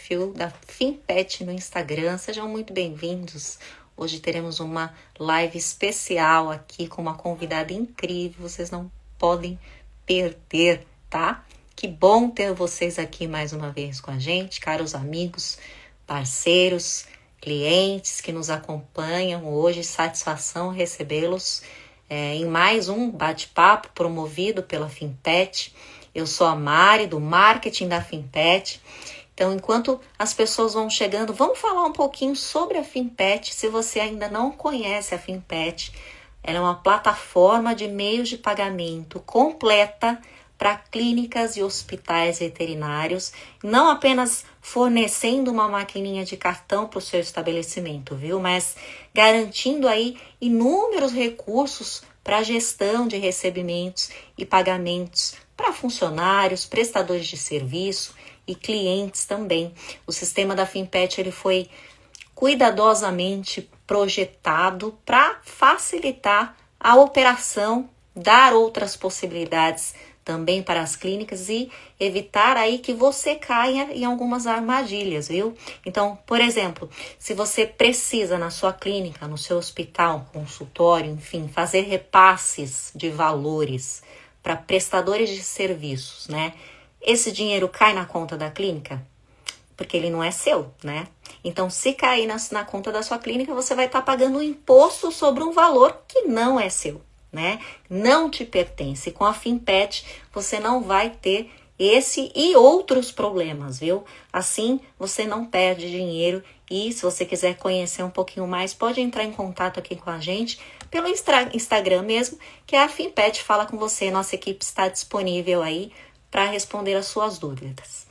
perfil da FinPet no Instagram. Sejam muito bem-vindos. Hoje teremos uma live especial aqui com uma convidada incrível. Vocês não podem perder, tá? Que bom ter vocês aqui mais uma vez com a gente, caros amigos, parceiros, clientes que nos acompanham hoje. Satisfação recebê-los em mais um bate-papo promovido pela FinPet. Eu sou a Mari, do marketing da FinPet. Então, enquanto as pessoas vão chegando, vamos falar um pouquinho sobre a FinPet. Se você ainda não conhece a FinPet, ela é uma plataforma de meios de pagamento completa para clínicas e hospitais veterinários, não apenas fornecendo uma maquininha de cartão para o seu estabelecimento, viu? Mas garantindo aí inúmeros recursos para a gestão de recebimentos e pagamentos para funcionários, prestadores de serviço e clientes também. O sistema da FinPet ele foi cuidadosamente projetado para facilitar a operação, dar outras possibilidades também para as clínicas e evitar aí que você caia em algumas armadilhas, viu? Então, por exemplo, se você precisa na sua clínica, no seu hospital, consultório, enfim, fazer repasses de valores para prestadores de serviços, né? Esse dinheiro cai na conta da clínica? Porque ele não é seu, né? Então, se cair na conta da sua clínica, você vai estar pagando um imposto sobre um valor que não é seu, né? Não te pertence. Com a FinPet, você não vai ter esse e outros problemas, viu? Assim, você não perde dinheiro e se você quiser conhecer um pouquinho mais, pode entrar em contato aqui com a gente pelo Instagram mesmo, que a FinPet fala com você. Nossa equipe está disponível aí para responder as suas dúvidas.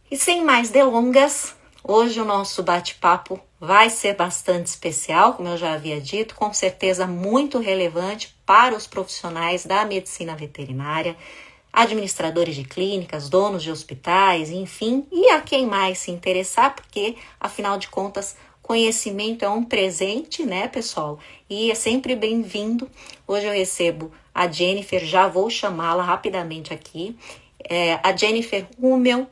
E sem mais delongas, hoje o nosso bate-papo vai ser bastante especial, como eu já havia dito, com certeza muito relevante para os profissionais da medicina veterinária, administradores de clínicas, donos de hospitais, enfim, e a quem mais se interessar, porque, afinal de contas, conhecimento é um presente, né, pessoal? E é sempre bem-vindo. Hoje eu recebo a Jennifer, já vou chamá-la rapidamente aqui, a Jennifer Hummel,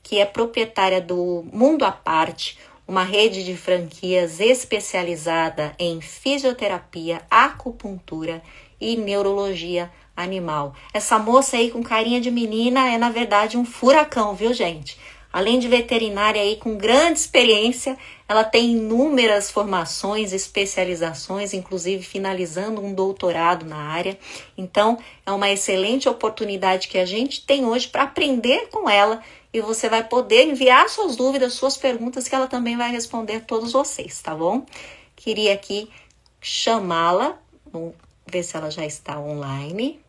que é proprietária do Mundo à Parte, uma rede de franquias especializada em fisioterapia, acupuntura e neurologia animal. Essa moça aí com carinha de menina é, na verdade, um furacão, viu, gente? Além de veterinária aí com grande experiência, ela tem inúmeras formações, especializações, inclusive finalizando um doutorado na área. Então, é uma excelente oportunidade que a gente tem hoje para aprender com ela e você vai poder enviar suas dúvidas, suas perguntas, que ela também vai responder a todos vocês, tá bom? Queria aqui chamá-la, vamos ver se ela já está online.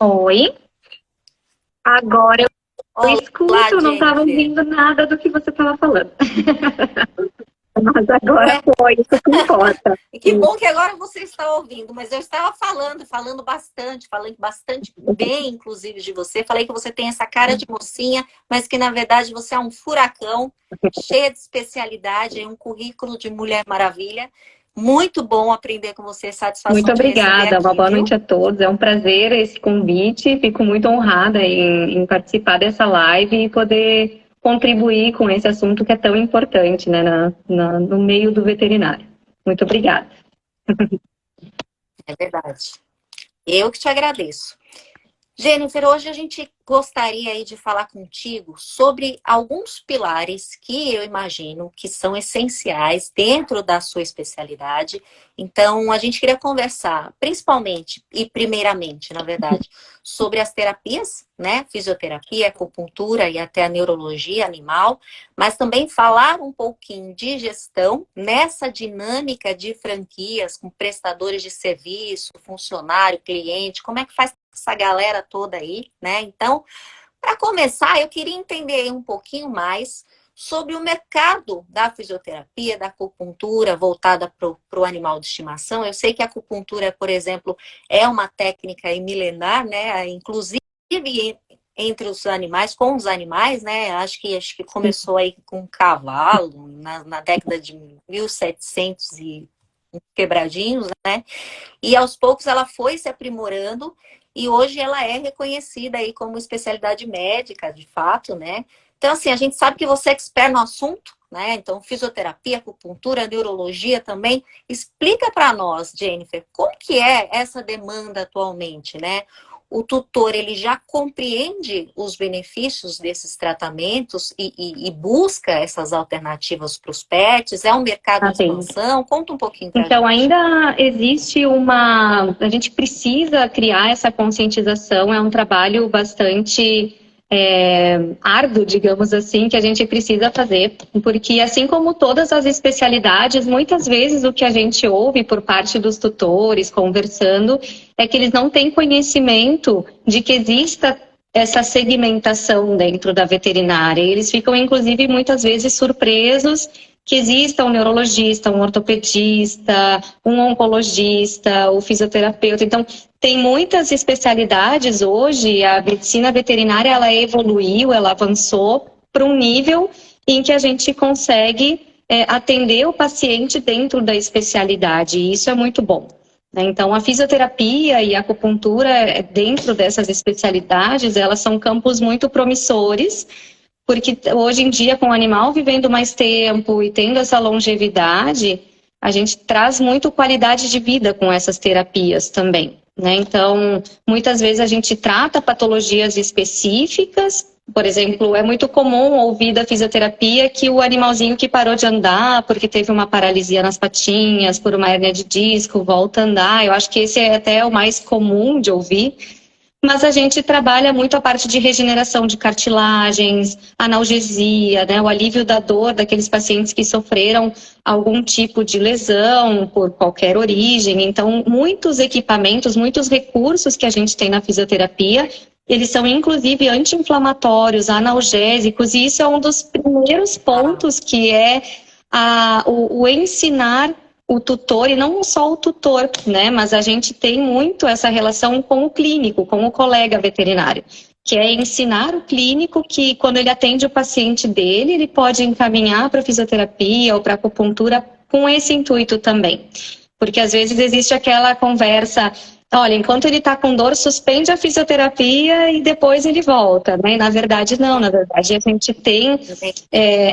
Oi, agora eu Olá, escuto, não estava Jennifer. ouvindo nada do que você estava falando. Mas agora Ué, foi, isso que importa. e que bom que agora você está ouvindo, mas eu estava falando bastante bem, inclusive, de você. Falei que você tem essa cara de mocinha, mas que, na verdade, você é um furacão, cheia de especialidade, um currículo de Mulher Maravilha. Muito bom aprender com você, Muito satisfação te receber obrigada, uma aqui, boa viu? noite a todos. É um prazer esse convite. Fico muito honrada em participar dessa live e poder contribuir com esse assunto que é tão importante, né, no meio do veterinário. Muito obrigada. É verdade. Eu que te agradeço. Jennifer, hoje a gente gostaria aí de falar contigo sobre alguns pilares que eu imagino que são essenciais dentro da sua especialidade. Então, a gente queria conversar principalmente e primeiramente, na verdade, sobre as terapias, né? Fisioterapia, acupuntura e até a neurologia animal, mas também falar um pouquinho de gestão nessa dinâmica de franquias com prestadores de serviço, funcionário, cliente, como é que faz essa galera toda aí, né? Então, para começar, eu queria entender um pouquinho mais sobre o mercado da fisioterapia, da acupuntura voltada para o animal de estimação. Eu sei que a acupuntura, por exemplo, é uma técnica milenar, né? Inclusive entre os animais, com os animais, né? Acho que começou aí com cavalo, na década de 1700 e quebradinhos, né? E aos poucos ela foi se aprimorando e hoje ela é reconhecida aí como especialidade médica, de fato, né? Então, assim, a gente sabe que você é expert no assunto, né? Então, fisioterapia, acupuntura, neurologia também. Explica para nós, Jennifer, como que é essa demanda atualmente, né? O tutor, ele já compreende os benefícios desses tratamentos e busca essas alternativas para os pets? É um mercado em Assim, expansão? Conta um pouquinho para a então, gente. ainda existe uma. A gente precisa criar essa conscientização, é um trabalho bastante árduo, digamos assim, que a gente precisa fazer, porque, assim como todas as especialidades, muitas vezes o que a gente ouve por parte dos tutores conversando é que eles não têm conhecimento de que exista essa segmentação dentro da veterinária. Eles ficam, inclusive, muitas vezes surpresos que exista um neurologista, um ortopedista, um oncologista, o fisioterapeuta. Então, tem muitas especialidades hoje, a medicina veterinária ela evoluiu, ela avançou para um nível em que a gente consegue atender o paciente dentro da especialidade, e isso é muito bom. Então, a fisioterapia e a acupuntura dentro dessas especialidades, elas são campos muito promissores, porque hoje em dia, com o animal vivendo mais tempo e tendo essa longevidade, a gente traz muito qualidade de vida com essas terapias também, né? Então, muitas vezes a gente trata patologias específicas. Por exemplo, é muito comum ouvir da fisioterapia que o animalzinho que parou de andar porque teve uma paralisia nas patinhas, por uma hérnia de disco, volta a andar. Eu acho que esse é até o mais comum de ouvir. Mas a gente trabalha muito a parte de regeneração de cartilagens, analgesia, né, o alívio da dor daqueles pacientes que sofreram algum tipo de lesão por qualquer origem. Então, muitos equipamentos, muitos recursos que a gente tem na fisioterapia, eles são inclusive anti-inflamatórios, analgésicos, e isso é um dos primeiros pontos que é o ensinar o tutor, e não só o tutor, né? Mas a gente tem muito essa relação com o clínico, com o colega veterinário, que é ensinar o clínico que quando ele atende o paciente dele, ele pode encaminhar para fisioterapia ou para acupuntura com esse intuito também. Porque às vezes existe aquela conversa, olha, enquanto ele está com dor, suspende a fisioterapia e depois ele volta, né? Na verdade, não. Na verdade, a gente tem...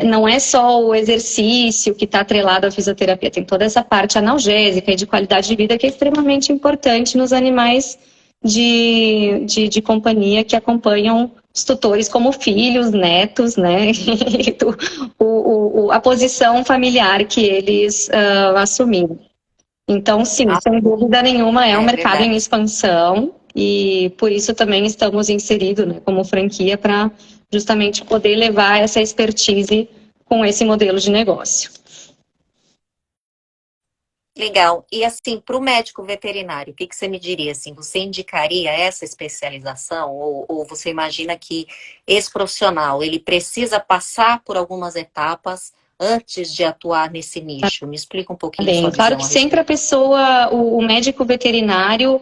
não é só o exercício que está atrelado à fisioterapia, tem toda essa parte analgésica e de qualidade de vida que é extremamente importante nos animais de companhia que acompanham os tutores como filhos, netos, né? A posição familiar que eles assumiram. Então, sim, sem dúvida nenhuma, é um mercado em expansão e por isso também estamos inseridos, né, como franquia para justamente poder levar essa expertise com esse modelo de negócio. Legal. E assim, para o médico veterinário, o que você me diria? Assim, você indicaria essa especialização ou você imagina que esse profissional ele precisa passar por algumas etapas antes de atuar nesse nicho? Me explica um pouquinho Bem, sua claro visão que a sempre a respeito. pessoa, o médico veterinário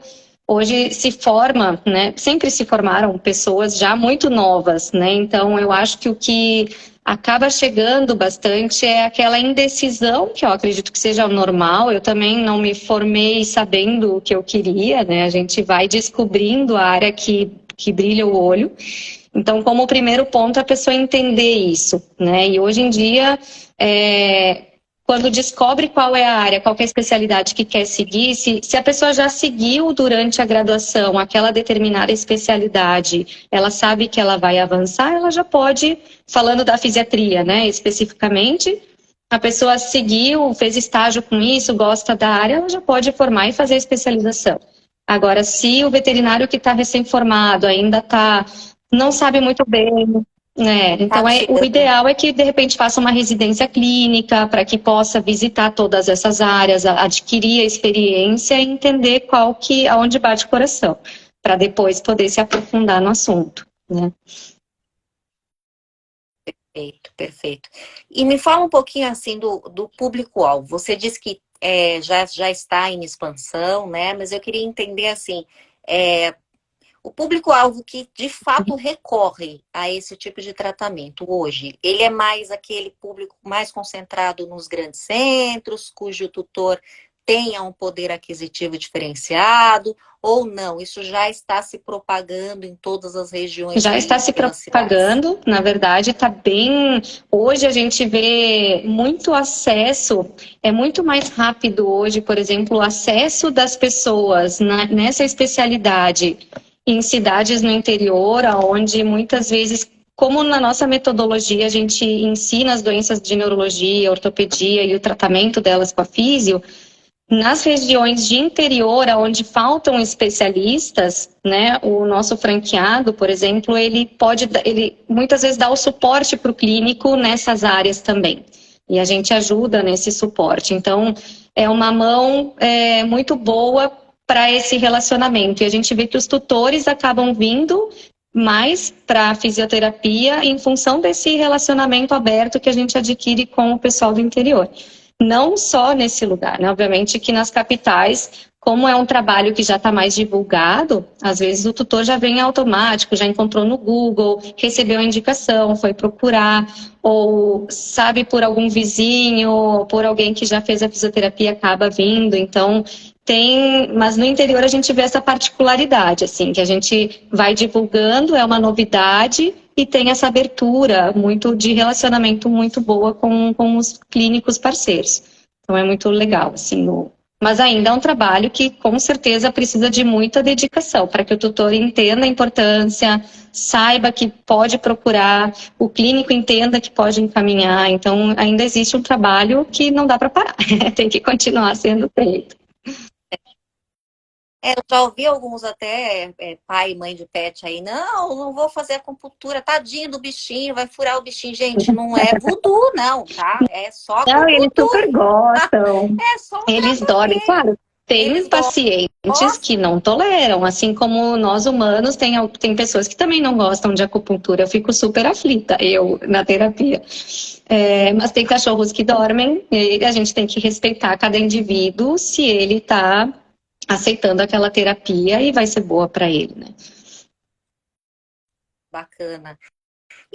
hoje se forma, né? Sempre se formaram pessoas já muito novas, né? Então eu acho que o que acaba chegando bastante é aquela indecisão, que eu acredito que seja normal. Eu também não me formei sabendo o que eu queria, né? A gente vai descobrindo a área que brilha o olho. Então, como primeiro ponto, a pessoa entender isso, né? E hoje em dia, quando descobre qual é a área, qual é a especialidade que quer seguir, se a pessoa já seguiu durante a graduação aquela determinada especialidade, ela sabe que ela vai avançar, ela já pode, falando da fisiatria, né, especificamente, a pessoa seguiu, fez estágio com isso, gosta da área, ela já pode formar e fazer a especialização. Agora, se o veterinário que está recém-formado ainda não sabe muito bem, né? Então, Tá o chegando. ideal é que, de repente, faça uma residência clínica para que possa visitar todas essas áreas, adquirir a experiência e entender aonde bate o coração, para depois poder se aprofundar no assunto, né? Perfeito, perfeito. E me fala um pouquinho assim do público-alvo. Você disse que já está em expansão, né? Mas eu queria entender assim, é, O público-alvo que de fato recorre a esse tipo de tratamento hoje, ele é mais aquele público mais concentrado nos grandes centros, cujo tutor tenha um poder aquisitivo diferenciado, ou não? Isso já está se propagando em todas as regiões Já está aí se pelas cidades? propagando, na verdade, está bem. Hoje a gente vê muito acesso, é muito mais rápido hoje, por exemplo, o acesso das pessoas nessa especialidade em cidades no interior, onde muitas vezes, como na nossa metodologia a gente ensina as doenças de neurologia, ortopedia e o tratamento delas com a físio. Nas regiões de interior, onde faltam especialistas, né, o nosso franqueado, por exemplo, ele muitas vezes dá o suporte para o clínico nessas áreas também. E a gente ajuda nesse suporte. Então, é uma mão muito boa para esse relacionamento. E a gente vê que os tutores acabam vindo mais para a fisioterapia em função desse relacionamento aberto que a gente adquire com o pessoal do interior. Não só nesse lugar, né? Obviamente que nas capitais, como é um trabalho que já está mais divulgado, às vezes o tutor já vem automático, já encontrou no Google, recebeu a indicação, foi procurar, ou sabe por algum vizinho, ou por alguém que já fez a fisioterapia, acaba vindo. Então, mas no interior a gente vê essa particularidade, assim, que a gente vai divulgando, é uma novidade, e tem essa abertura muito de relacionamento muito boa com os clínicos parceiros. Então é muito legal, assim. Mas ainda é um trabalho que com certeza precisa de muita dedicação para que o tutor entenda a importância, saiba que pode procurar, o clínico entenda que pode encaminhar. Então ainda existe um trabalho que não dá para parar, tem que continuar sendo feito. Eu já ouvi alguns até, pai e mãe de pet aí, não vou fazer acupuntura, tadinho do bichinho, vai furar o bichinho. Gente, não é voodoo, não, tá? É só Não, eles acupuntura. super gostam. É só um Eles dormem, tratamento. claro. Tem Eles pacientes que gostam. não toleram, assim como nós humanos, tem pessoas que também não gostam de acupuntura. Eu fico super aflita, eu, na terapia. Mas tem cachorros que dormem e a gente tem que respeitar cada indivíduo se ele está aceitando aquela terapia e vai ser boa para ele, né? Bacana.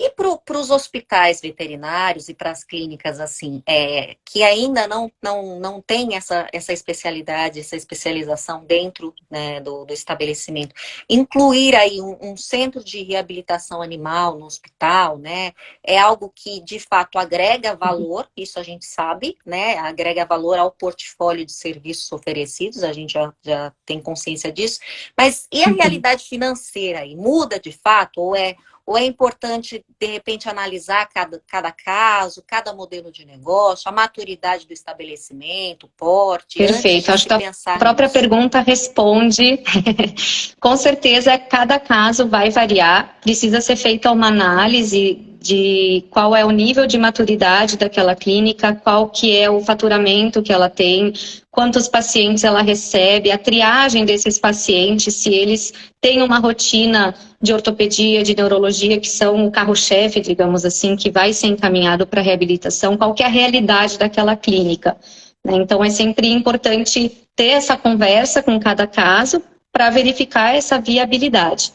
E para os hospitais veterinários e para as clínicas, assim, que ainda não tem essa especialidade, essa especialização dentro, né, do estabelecimento, incluir aí um centro de reabilitação animal no hospital, né, é algo que, de fato, agrega valor, isso a gente sabe, né, agrega valor ao portfólio de serviços oferecidos, a gente já tem consciência disso, mas e a realidade financeira aí? Muda de fato ou é importante, de repente, analisar cada caso, cada modelo de negócio, a maturidade do estabelecimento, o porte, antes Perfeito. de Acho se que a pensar própria nisso? pergunta responde. Com certeza, cada caso vai variar. Precisa ser feita uma análise de qual é o nível de maturidade daquela clínica, qual que é o faturamento que ela tem, quantos pacientes ela recebe, a triagem desses pacientes, se eles têm uma rotina de ortopedia, de neurologia, que são o carro-chefe, digamos assim, que vai ser encaminhado para reabilitação, qual que é a realidade daquela clínica. Então, é sempre importante ter essa conversa com cada caso para verificar essa viabilidade,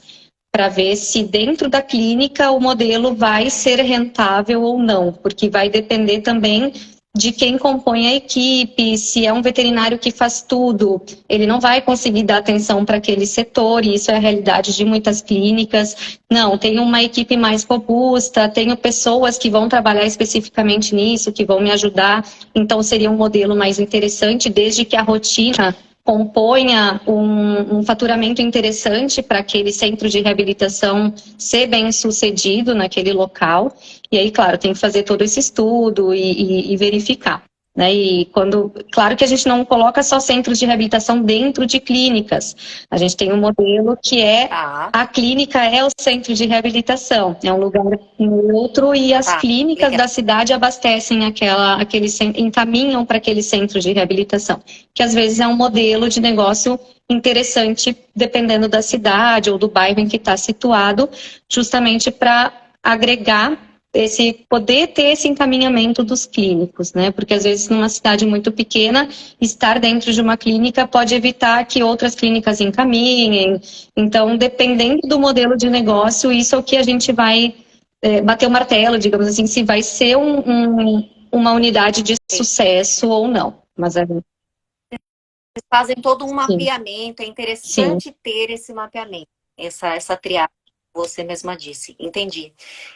para ver se dentro da clínica o modelo vai ser rentável ou não, porque vai depender também de quem compõe a equipe, se é um veterinário que faz tudo, ele não vai conseguir dar atenção para aquele setor, e isso é a realidade de muitas clínicas. Não, tenho uma equipe mais robusta, tenho pessoas que vão trabalhar especificamente nisso, que vão me ajudar, então seria um modelo mais interessante, desde que a rotina componha um faturamento interessante para aquele centro de reabilitação ser bem sucedido naquele local. E aí, claro, tem que fazer todo esse estudo e verificar. Né? E claro que a gente não coloca só centros de reabilitação dentro de clínicas. A gente tem um modelo que Tá, a clínica é o centro de reabilitação, é um lugar neutro e as clínicas legal. da cidade abastecem encaminham para aquele centro de reabilitação, que às vezes é um modelo de negócio interessante, dependendo da cidade ou do bairro em que está situado, justamente para agregar poder ter esse encaminhamento dos clínicos, né? Porque às vezes numa cidade muito pequena, estar dentro de uma clínica pode evitar que outras clínicas encaminhem. Então, dependendo do modelo de negócio, isso é o que a gente vai bater o martelo, digamos assim, se vai ser uma unidade de sucesso ou não. Mas fazem todo um sim, mapeamento, é sim. interessante ter esse mapeamento, essa triagem, que você mesma disse, entendi.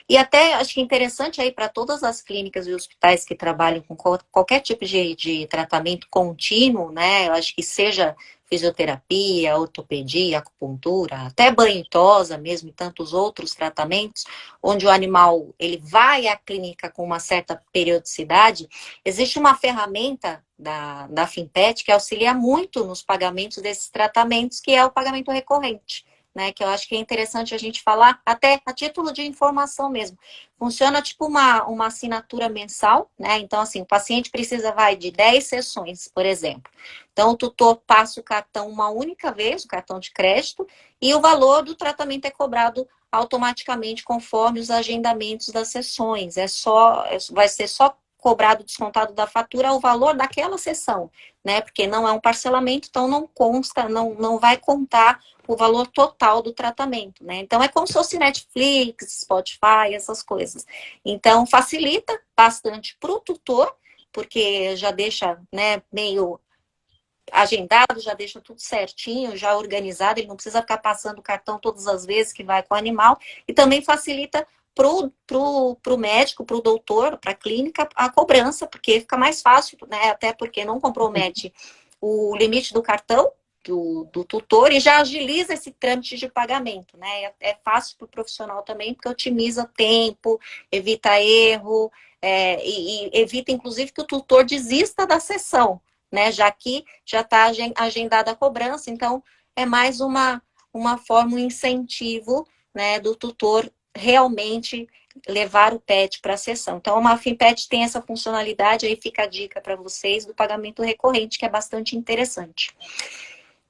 E até acho que é interessante aí para todas as clínicas e hospitais que trabalham com qualquer tipo de tratamento contínuo, né? Eu acho que seja fisioterapia, ortopedia, acupuntura, até banho e tosa mesmo e tantos outros tratamentos, onde o animal ele vai à clínica com uma certa periodicidade, existe uma ferramenta da Fimpet que auxilia muito nos pagamentos desses tratamentos, que é o pagamento recorrente, né? Que eu acho que é interessante a gente falar, até a título de informação mesmo. Funciona tipo uma assinatura mensal, né? Então, assim, o paciente precisa, de 10 sessões, por exemplo. Então, o tutor passa o cartão uma única vez, o cartão de crédito, e o valor do tratamento é cobrado automaticamente conforme os agendamentos das sessões. Vai ser só cobrado, descontado da fatura o valor daquela sessão, né? Porque não é um parcelamento, então não consta, não vai contar o valor total do tratamento, né? Então é como se fosse Netflix, Spotify, essas coisas. Então facilita bastante para o tutor, porque já deixa, né, meio agendado, já deixa tudo certinho, já organizado, ele não precisa ficar passando o cartão todas as vezes que vai com o animal, e também facilita pro médico, pro doutor, para a clínica, a cobrança, porque fica mais fácil, né? Até porque não compromete o limite do cartão do tutor e já agiliza esse trâmite de pagamento, né? É fácil para o profissional também, porque otimiza tempo, evita erro, e evita, inclusive, que o tutor desista da sessão, né? Já que já está agendada a cobrança, então é mais uma forma, um incentivo, né, do tutor realmente levar o pet para a sessão. Então, a Fimpet tem essa funcionalidade, aí fica a dica para vocês do pagamento recorrente, que é bastante interessante.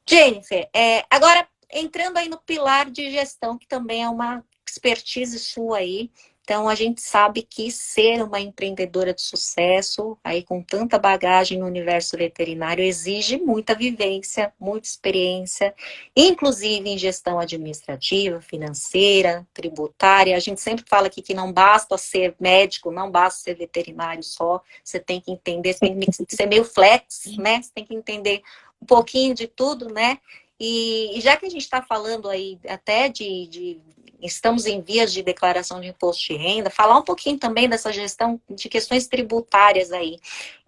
Jennifer, agora entrando aí no pilar de gestão, que também é uma expertise sua aí. Então, a gente sabe que ser uma empreendedora de sucesso, aí com tanta bagagem no universo veterinário, exige muita vivência, muita experiência, inclusive em gestão administrativa, financeira, tributária. A gente sempre fala aqui que não basta ser médico, não basta ser veterinário só, você tem que entender, você tem que ser meio flex, né? Você tem que entender um pouquinho de tudo, né? E já que a gente está falando aí até estamos em vias de declaração de imposto de renda, falar um pouquinho também dessa gestão de questões tributárias aí.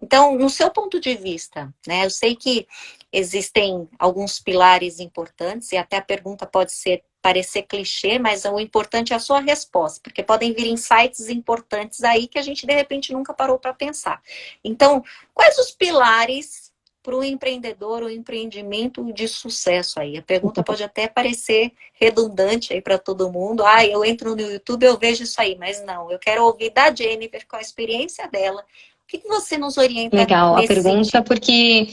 Então, no seu ponto de vista, né? Eu sei que existem alguns pilares importantes, e até a pergunta pode parecer clichê, mas o importante é a sua resposta, porque podem vir insights importantes aí que a gente, de repente, nunca parou para pensar. Então, quais os pilares para o empreendedor, o empreendimento de sucesso aí? A pergunta pode até parecer redundante aí para todo mundo. Eu entro no YouTube, eu vejo isso aí, mas não, eu quero ouvir da Jennifer, com a experiência dela. O que você nos orienta Legal a nesse pergunta, sentido? porque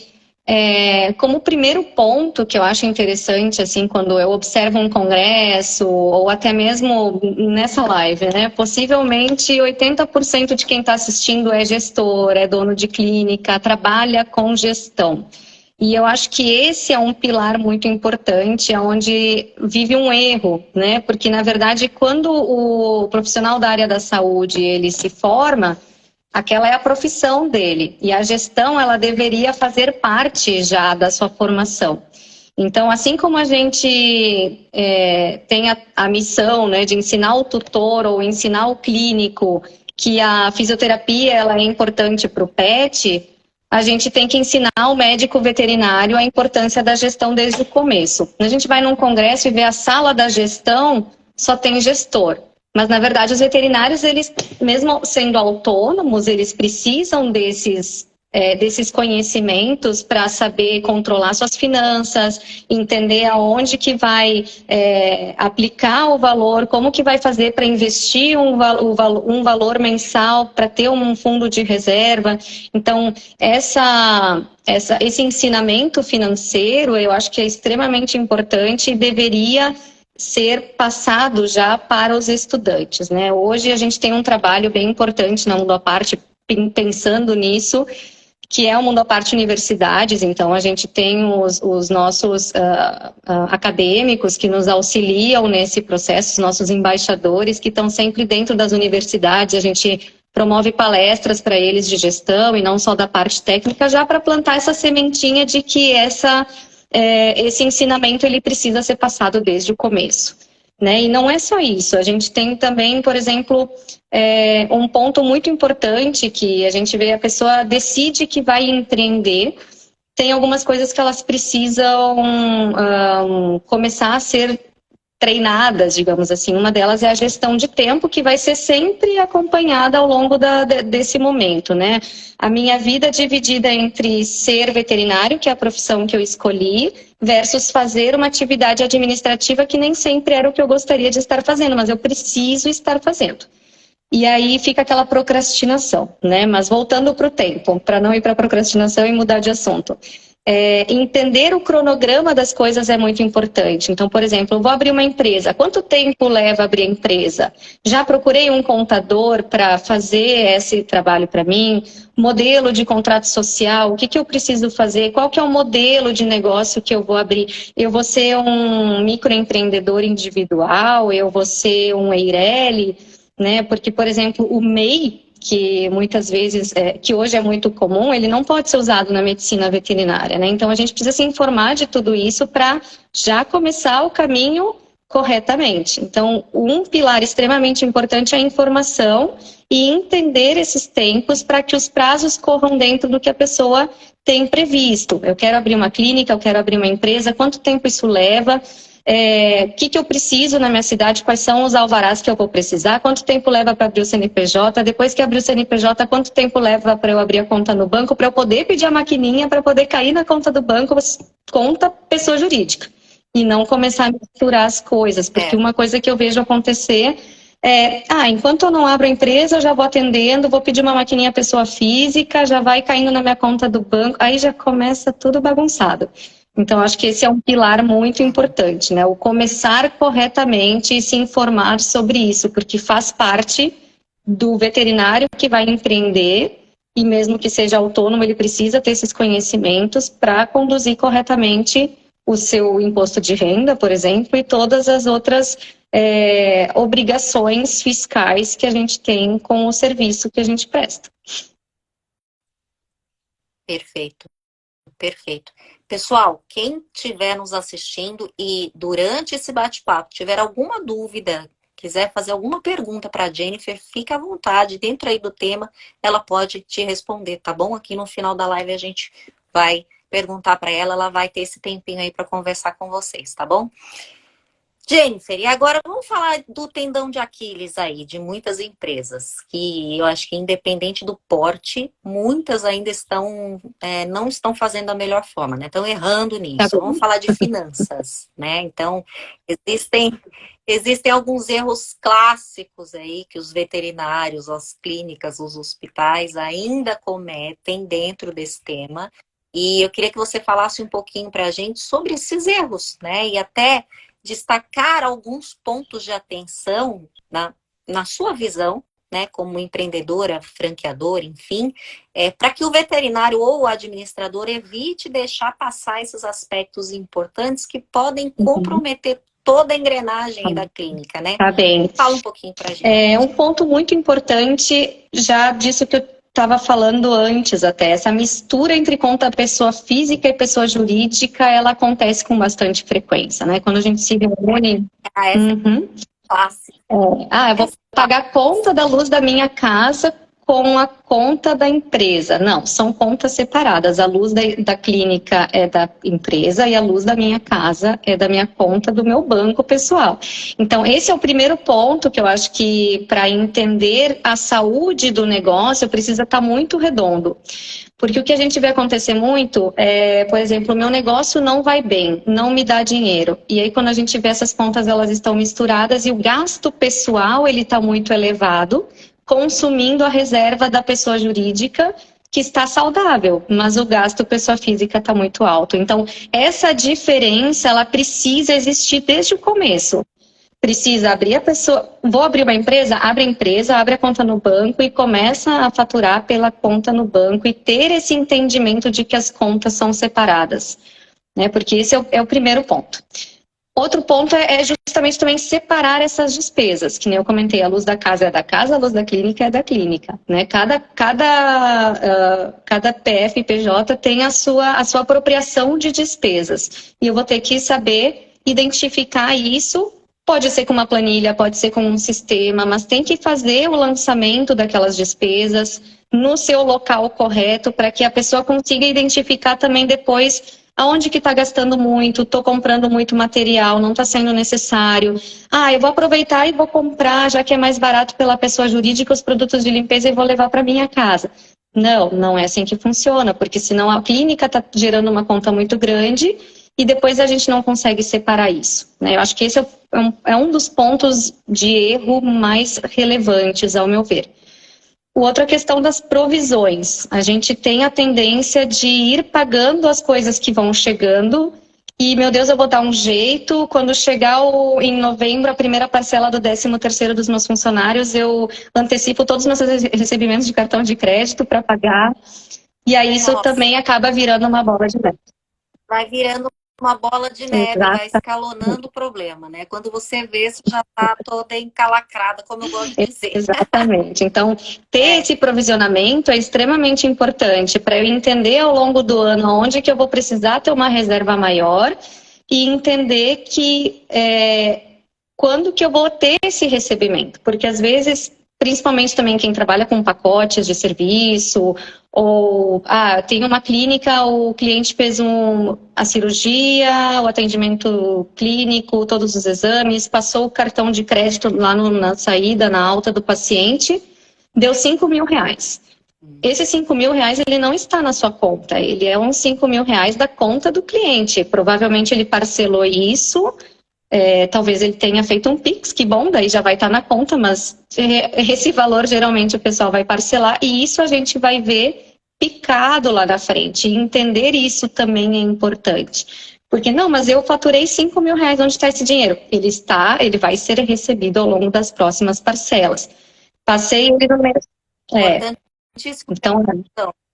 como primeiro ponto que eu acho interessante, assim, quando eu observo um congresso, ou até mesmo nessa live, né? Possivelmente 80% de quem está assistindo é gestor, é dono de clínica, trabalha com gestão. E eu acho que esse é um pilar muito importante, onde vive um erro, né? Porque, na verdade, quando o profissional da área da saúde, ele se forma, aquela é a profissão dele, e a gestão, ela deveria fazer parte já da sua formação. Então, assim como a gente tem a missão, né, de ensinar o tutor ou ensinar o clínico que a fisioterapia ela é importante para o pet, a gente tem que ensinar o médico veterinário a importância da gestão desde o começo. A gente vai num congresso e vê a sala da gestão, só tem gestor. Mas, na verdade, os veterinários, eles, mesmo sendo autônomos, eles precisam desses conhecimentos para saber controlar suas finanças, entender aonde que vai aplicar o valor, como que vai fazer para investir um valor mensal para ter um fundo de reserva. Então, esse ensinamento financeiro, eu acho que é extremamente importante e deveria ser passado já para os estudantes, né? Hoje a gente tem um trabalho bem importante na Mundo à Parte, pensando nisso, que é o Mundo à Parte Universidades. Então a gente tem os nossos acadêmicos que nos auxiliam nesse processo, os nossos embaixadores que estão sempre dentro das universidades. A gente promove palestras para eles de gestão e não só da parte técnica, já para plantar essa sementinha de que esse ensinamento ele precisa ser passado desde o começo, né? E não é só isso, a gente tem também, por exemplo, um ponto muito importante que a gente vê, a pessoa decide que vai empreender, tem algumas coisas que elas precisam começar a ser treinadas, digamos assim. Uma delas é a gestão de tempo, que vai ser sempre acompanhada ao longo desse momento, né? A minha vida é dividida entre ser veterinário, que é a profissão que eu escolhi, versus fazer uma atividade administrativa que nem sempre era o que eu gostaria de estar fazendo, mas eu preciso estar fazendo. E aí fica aquela procrastinação, né? Mas voltando para o tempo, para não ir para a procrastinação e mudar de assunto. Entender o cronograma das coisas é muito importante. Então, por exemplo, eu vou abrir uma empresa. Quanto tempo leva a abrir a empresa? Já procurei um contador para fazer esse trabalho para mim? Modelo de contrato social, o que eu preciso fazer? Qual que é o modelo de negócio que eu vou abrir? Eu vou ser um microempreendedor individual? Eu vou ser um EIRELI? Né? Porque, por exemplo, o MEI, que muitas vezes, que hoje é muito comum, ele não pode ser usado na medicina veterinária, né? Então a gente precisa se informar de tudo isso para já começar o caminho corretamente. Então, um pilar extremamente importante é a informação e entender esses tempos para que os prazos corram dentro do que a pessoa tem previsto. Eu quero abrir uma clínica, eu quero abrir uma empresa, quanto tempo isso leva? O que eu preciso na minha cidade, quais são os alvarás que eu vou precisar, quanto tempo leva para abrir o CNPJ, depois que abrir o CNPJ, quanto tempo leva para eu abrir a conta no banco, para eu poder pedir a maquininha, para poder cair na conta do banco, conta pessoa jurídica, e não começar a misturar as coisas, porque uma coisa que eu vejo acontecer enquanto eu não abro a empresa, eu já vou atendendo, vou pedir uma maquininha pessoa física, já vai caindo na minha conta do banco, aí já começa tudo bagunçado. Então, acho que esse é um pilar muito importante, né? O começar corretamente e se informar sobre isso, porque faz parte do veterinário que vai empreender, e mesmo que seja autônomo, ele precisa ter esses conhecimentos para conduzir corretamente o seu imposto de renda, por exemplo, e todas as outras obrigações fiscais que a gente tem com o serviço que a gente presta. Perfeito. Perfeito. Pessoal, quem estiver nos assistindo e durante esse bate-papo tiver alguma dúvida, quiser fazer alguma pergunta para a Jennifer, fica à vontade, dentro aí do tema, ela pode te responder, tá bom? Aqui no final da live a gente vai perguntar para ela, ela vai ter esse tempinho aí para conversar com vocês, tá bom? Jennifer, e agora vamos falar do tendão de Aquiles aí, de muitas empresas, que eu acho que independente do porte, muitas ainda não estão fazendo da melhor forma, né? Estão errando nisso. Vamos falar de finanças, né? Então, existem alguns erros clássicos aí que os veterinários, as clínicas, os hospitais ainda cometem dentro desse tema. E eu queria que você falasse um pouquinho para a gente sobre esses erros, né? E até destacar alguns pontos de atenção na sua visão, né, como empreendedora, franqueadora, enfim, para que o veterinário ou o administrador evite deixar passar esses aspectos importantes que podem comprometer toda a engrenagem da clínica, né? Tá bem. Fala um pouquinho para a gente. Um ponto muito importante, já disso que eu estava falando antes até, essa mistura entre conta pessoa física e pessoa jurídica, ela acontece com bastante frequência, né? Quando a gente se reúne... Clássico. Eu vou pagar a conta da luz da minha casa com a conta da empresa. Não, são contas separadas. A luz da clínica é da empresa e a luz da minha casa é da minha conta do meu banco pessoal. Então, esse é o primeiro ponto que eu acho que, para entender a saúde do negócio, precisa estar muito redondo. Porque o que a gente vê acontecer muito por exemplo, o meu negócio não vai bem, não me dá dinheiro. E aí, quando a gente vê essas contas, elas estão misturadas e o gasto pessoal, ele está muito elevado, consumindo a reserva da pessoa jurídica, que está saudável, mas o gasto pessoa física está muito alto. Então, essa diferença, ela precisa existir desde o começo. Precisa abrir a pessoa, vou abrir uma empresa, abre a empresa, abre a conta no banco e começa a faturar pela conta no banco e ter esse entendimento de que as contas são separadas, né? Porque esse é o primeiro ponto. Outro ponto é justamente também separar essas despesas, que nem eu comentei, a luz da casa é da casa, a luz da clínica é da clínica, né? Cada PF/PJ tem a sua apropriação de despesas, e eu vou ter que saber identificar isso. Pode ser com uma planilha, pode ser com um sistema, mas tem que fazer o lançamento daquelas despesas no seu local correto para que a pessoa consiga identificar também depois aonde que está gastando muito, estou comprando muito material, não está sendo necessário. Eu vou aproveitar e vou comprar, já que é mais barato pela pessoa jurídica, os produtos de limpeza e vou levar para minha casa. Não, não é assim que funciona, porque senão a clínica está gerando uma conta muito grande e depois a gente não consegue separar isso, né? Eu acho que esse é um dos pontos de erro mais relevantes, ao meu ver. Outra questão das provisões. A gente tem a tendência de ir pagando as coisas que vão chegando e, meu Deus, eu vou dar um jeito. Quando chegar em novembro, a primeira parcela do 13º dos meus funcionários, eu antecipo todos os meus recebimentos de cartão de crédito para pagar. E aí isso também acaba virando uma bola de neve. Vai virando uma bola de neve, Exato. vai escalonando o problema, né? Quando você vê, você já está toda encalacrada, como eu gosto de dizer. Exatamente. Então, ter esse provisionamento é extremamente importante para eu entender ao longo do ano onde que eu vou precisar ter uma reserva maior e entender que quando que eu vou ter esse recebimento. Porque às vezes, principalmente também quem trabalha com pacotes de serviço, ou tem uma clínica, o cliente fez a cirurgia, o atendimento clínico, todos os exames, passou o cartão de crédito lá na saída, na alta do paciente, deu R$5.000. Esses R$5.000, ele não está na sua conta, ele é uns R$5.000 da conta do cliente. Provavelmente ele parcelou isso. Talvez ele tenha feito um Pix, que bom, daí já vai estar na conta, mas esse valor geralmente o pessoal vai parcelar e isso a gente vai ver picado lá na frente. E entender isso também é importante. Porque, não, mas eu faturei R$5.000, onde está esse dinheiro? Ele vai ser recebido ao longo das próximas parcelas. Passei ele no mês. Então,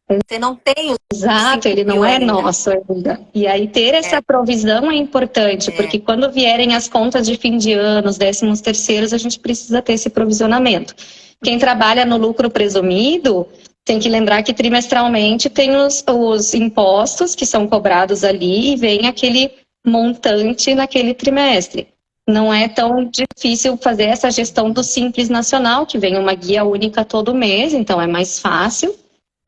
você não tem o exato, ele não é nosso ainda. E aí ter essa provisão é importante, porque quando vierem as contas de fim de ano, os 13º, a gente precisa ter esse provisionamento. Quem trabalha no lucro presumido tem que lembrar que trimestralmente tem os impostos que são cobrados ali e vem aquele montante naquele trimestre. Não é tão difícil fazer essa gestão do Simples Nacional, que vem uma guia única todo mês, então é mais fácil.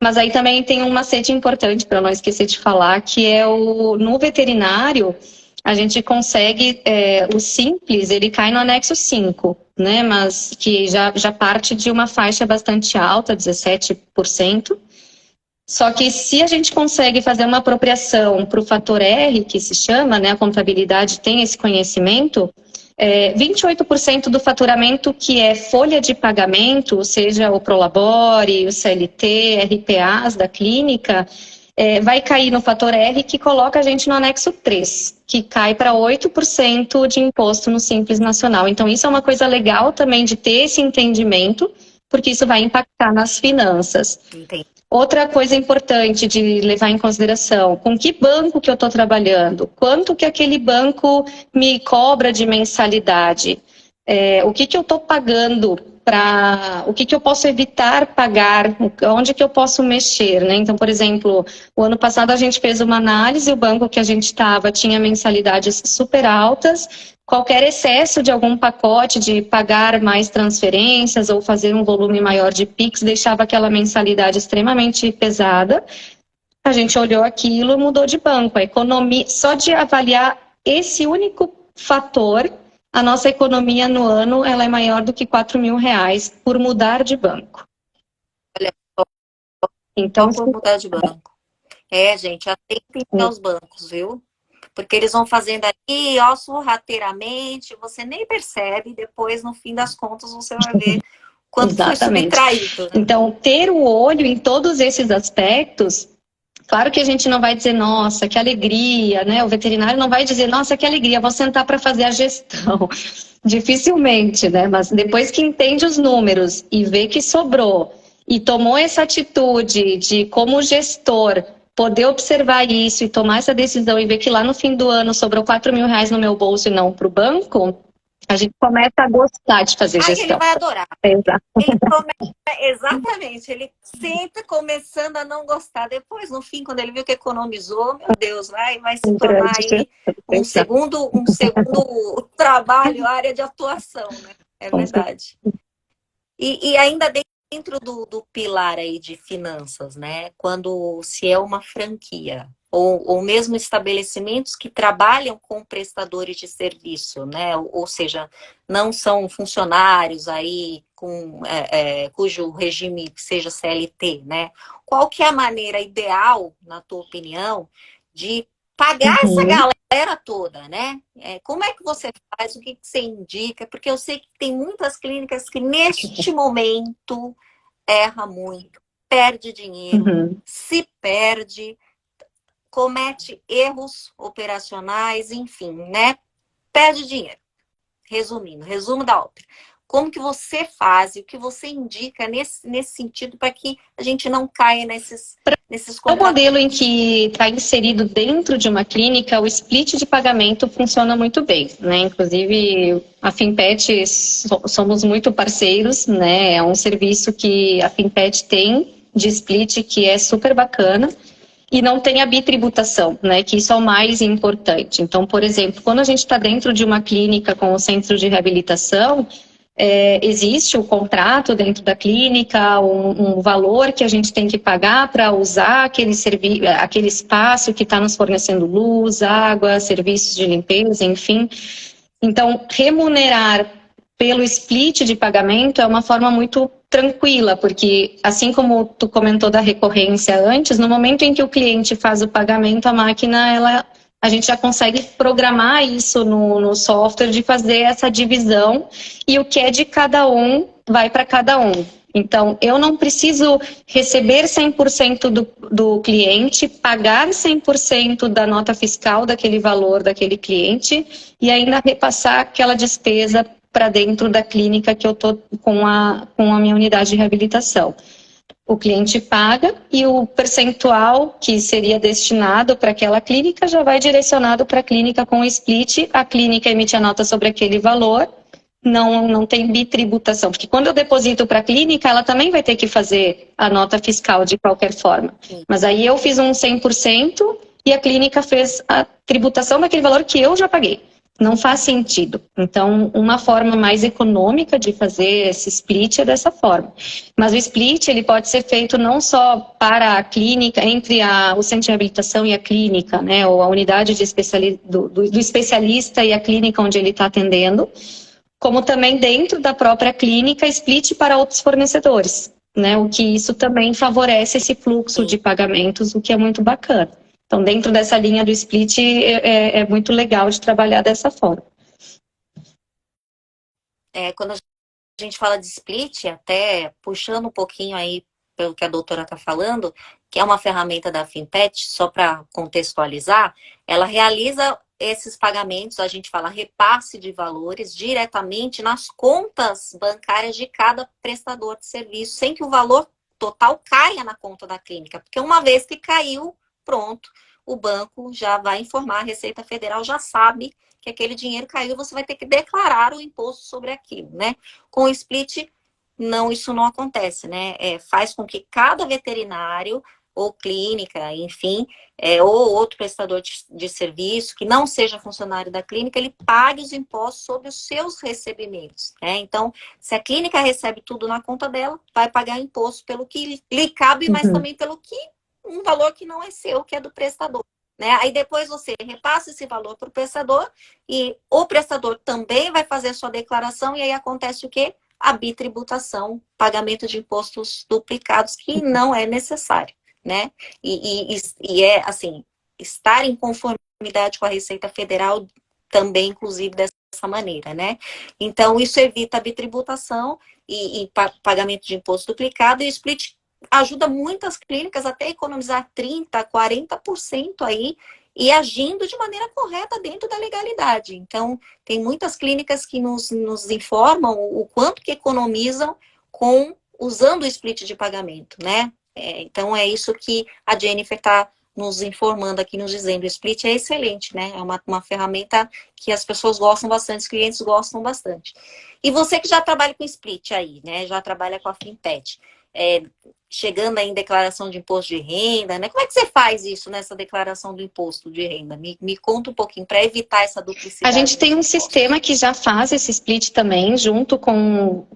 Mas aí também tem um macete importante, para não esquecer de falar, que é no veterinário, a gente consegue, o Simples, ele cai no anexo 5, né? Mas que já parte de uma faixa bastante alta, 17%. Só que se a gente consegue fazer uma apropriação para o fator R, que se chama, né? A contabilidade tem esse conhecimento, 28% do faturamento que é folha de pagamento, seja o Prolabore, o CLT, RPAs da clínica, vai cair no fator R, que coloca a gente no anexo 3, que cai para 8% de imposto no Simples Nacional. Então isso é uma coisa legal também de ter esse entendimento, porque isso vai impactar nas finanças. Entendi. Outra coisa importante de levar em consideração, com que banco que eu estou trabalhando? Quanto que aquele banco me cobra de mensalidade? O que eu estou pagando o que eu posso evitar pagar? Onde que eu posso mexer, né? Então, por exemplo, o ano passado a gente fez uma análise, o banco que a gente estava tinha mensalidades super altas. Qualquer excesso de algum pacote de pagar mais transferências ou fazer um volume maior de Pix deixava aquela mensalidade extremamente pesada. A gente olhou aquilo e mudou de banco. A economia, só de avaliar esse único fator, a nossa economia no ano ela é maior do que R$4.000 por mudar de banco. Olha, então, por mudar de banco. Gente, atentem aos bancos, viu? Porque eles vão fazendo ali, sorrateiramente, você nem percebe, depois, no fim das contas, você vai ver quando foi Exatamente. subtraído, né? Então, ter o olho em todos esses aspectos, claro que a gente não vai dizer, nossa, que alegria, né? O veterinário não vai dizer, nossa, que alegria, vou sentar para fazer a gestão. Dificilmente, né? Mas depois que entende os números e vê que sobrou e tomou essa atitude de, como gestor, poder observar isso e tomar essa decisão e ver que lá no fim do ano sobrou R$ 4.000 no meu bolso e não para o banco, a gente começa a gostar de fazer Aí ele gestão. vai adorar. Exato. Ele começa, exatamente, ele sempre começando a não gostar. Depois, no fim, quando ele viu que economizou, meu Deus, vai se tornar aí um segundo trabalho, área de atuação, né? É verdade. E ainda dentro do pilar aí de finanças, né? Quando se é uma franquia, ou mesmo estabelecimentos que trabalham com prestadores de serviço, né? Ou seja, não são funcionários aí cujo regime seja CLT, né? Qual que é a maneira ideal, na tua opinião, de pagar essa galera toda, né? Como é que você faz? O que você indica? Porque eu sei que tem muitas clínicas que neste momento erra muito, perde dinheiro, se perde, comete erros operacionais, enfim, né? Perde dinheiro. Resumindo, resumo da ópera. Como que você faz e o que você indica nesse sentido para que a gente não caia nesses É um modelo em que está inserido dentro de uma clínica, o split de pagamento funciona muito bem, né? Inclusive, a Finpet somos muito parceiros, né? É um serviço que a Finpet tem de split que é super bacana. E não tem a bitributação, né? Que isso é o mais importante. Então, por exemplo, quando a gente está dentro de uma clínica com o centro de reabilitação, existe o contrato dentro da clínica, um valor que a gente tem que pagar para usar aquele espaço que está nos fornecendo luz, água, serviços de limpeza, enfim. Então, remunerar pelo split de pagamento é uma forma muito tranquila, porque assim como tu comentou da recorrência antes, no momento em que o cliente faz o pagamento, a máquina, a gente já consegue programar isso no software de fazer essa divisão e o que é de cada um vai para cada um. Então, eu não preciso receber 100% do cliente, pagar 100% da nota fiscal daquele valor daquele cliente e ainda repassar aquela despesa para dentro da clínica que eu estou com a minha unidade de reabilitação. O cliente paga e o percentual que seria destinado para aquela clínica já vai direcionado para a clínica com o split, a clínica emite a nota sobre aquele valor, não tem bitributação, porque quando eu deposito para a clínica, ela também vai ter que fazer a nota fiscal de qualquer forma. Mas aí eu fiz um 100% e a clínica fez a tributação daquele valor que eu já paguei. Não faz sentido. Então, uma forma mais econômica de fazer esse split é dessa forma. Mas o split, ele pode ser feito não só para a clínica, entre o centro de reabilitação e a clínica, né, ou a unidade de do especialista e a clínica onde ele está atendendo, como também dentro da própria clínica, split para outros fornecedores, né, o que isso também favorece esse fluxo de pagamentos, o que é muito bacana. Então, dentro dessa linha do split, é muito legal de trabalhar dessa forma. Quando a gente fala de split, até puxando um pouquinho aí pelo que a doutora está falando, que é uma ferramenta da Finpet, só para contextualizar, ela realiza esses pagamentos, a gente fala repasse de valores diretamente nas contas bancárias de cada prestador de serviço, sem que o valor total caia na conta da clínica, porque uma vez que caiu, pronto, o banco já vai informar, a Receita Federal já sabe que aquele dinheiro caiu, você vai ter que declarar o imposto sobre aquilo, né? Com o split, não, isso não acontece, né? Faz com que cada veterinário ou clínica, enfim, ou outro prestador de serviço que não seja funcionário da clínica, ele pague os impostos sobre os seus recebimentos, né? Então, se a clínica recebe tudo na conta dela, vai pagar imposto pelo que lhe cabe, mas também pelo que um valor que não é seu, que é do prestador. Né? Aí depois você repassa esse valor para o prestador e o prestador também vai fazer a sua declaração e aí acontece o quê? A bitributação, pagamento de impostos duplicados, que não é necessário, né? E é assim, estar em conformidade com a Receita Federal também, inclusive, dessa maneira, né? Então, isso evita a bitributação e pagamento de imposto duplicado, e o split ajuda muitas clínicas até a economizar 30%, 40% aí, e agindo de maneira correta dentro da legalidade. Então, tem muitas clínicas que nos informam o quanto que economizam usando o split de pagamento, né? Então, é isso que a Jennifer está nos informando aqui, nos dizendo. O split é excelente, né? É uma ferramenta que as pessoas gostam bastante, os clientes gostam bastante. E você que já trabalha com split aí, né? Já trabalha com a Finpet, chegando aí em declaração de imposto de renda, né? Como é que você faz isso nessa declaração do imposto de renda? Me conta um pouquinho, para evitar essa duplicidade. A gente tem um sistema que já faz esse split também, junto com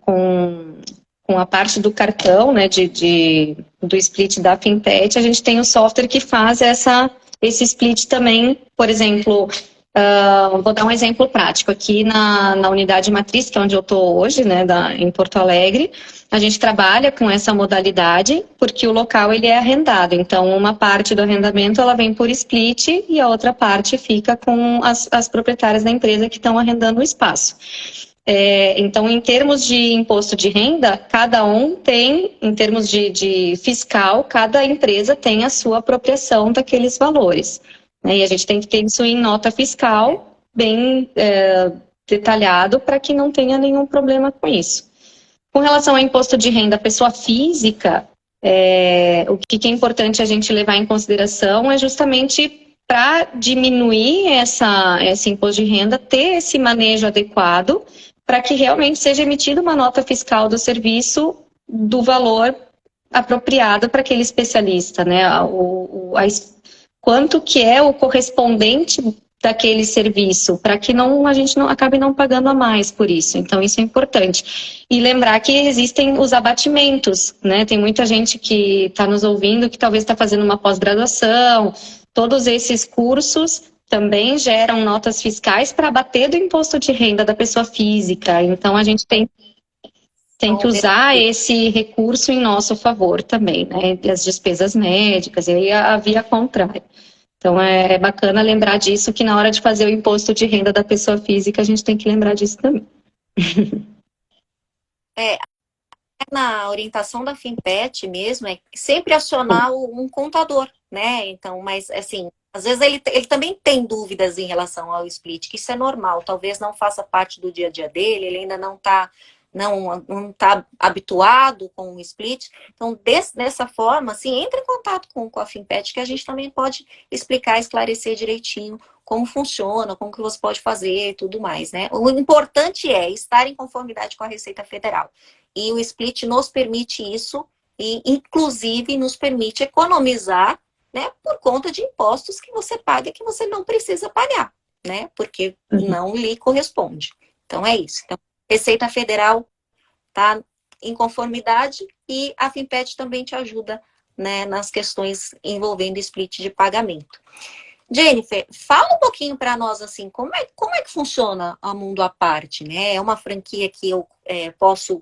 a parte do cartão, né, do split da Finpet. A gente tem um software que faz esse split também. Por exemplo, vou dar um exemplo prático. Aqui na unidade matriz, que é onde eu estou hoje, né, em Porto Alegre, a gente trabalha com essa modalidade porque o local ele é arrendado. Então, uma parte do arrendamento ela vem por split e a outra parte fica com as proprietárias da empresa que estão arrendando o espaço. Então, em termos de imposto de renda, cada um tem, em termos de fiscal, cada empresa tem a sua apropriação daqueles valores. Né? E a gente tem que ter isso em nota fiscal, bem detalhado, para que não tenha nenhum problema com isso. Com relação ao imposto de renda pessoa física, o que é importante a gente levar em consideração é justamente para diminuir esse imposto de renda, ter esse manejo adequado, para que realmente seja emitida uma nota fiscal do serviço do valor apropriado para aquele especialista, né? Quanto que é o correspondente daquele serviço, para que a gente não acabe não pagando a mais por isso. Então, isso é importante. E lembrar que existem os abatimentos, né? Tem muita gente que está nos ouvindo que talvez está fazendo uma pós-graduação. Todos esses cursos também geram notas fiscais para abater do imposto de renda da pessoa física. Então, a gente tem que usar esse recurso em nosso favor também, né? As despesas médicas, e aí a via contrária. Então, é bacana lembrar disso, que na hora de fazer o imposto de renda da pessoa física, a gente tem que lembrar disso também. Na orientação da Finpet mesmo, é sempre acionar um contador, né? Então, mas assim, às vezes ele também tem dúvidas em relação ao split, que isso é normal, talvez não faça parte do dia a dia dele, ele ainda não tá habituado com o split. Então, dessa forma, assim, entre em contato com a Finpet, que a gente também pode explicar, esclarecer direitinho como funciona, como que você pode fazer e tudo mais, né? O importante é estar em conformidade com a Receita Federal. E o split nos permite isso, e inclusive nos permite economizar, né, por conta de impostos que você paga que você não precisa pagar, né? Porque não lhe corresponde. Então é isso. Então, Receita Federal está em conformidade e a Finpet também te ajuda, né, nas questões envolvendo split de pagamento. Jennifer, fala um pouquinho para nós assim, como é que funciona a Mundo à Parte, né? É uma franquia que eu posso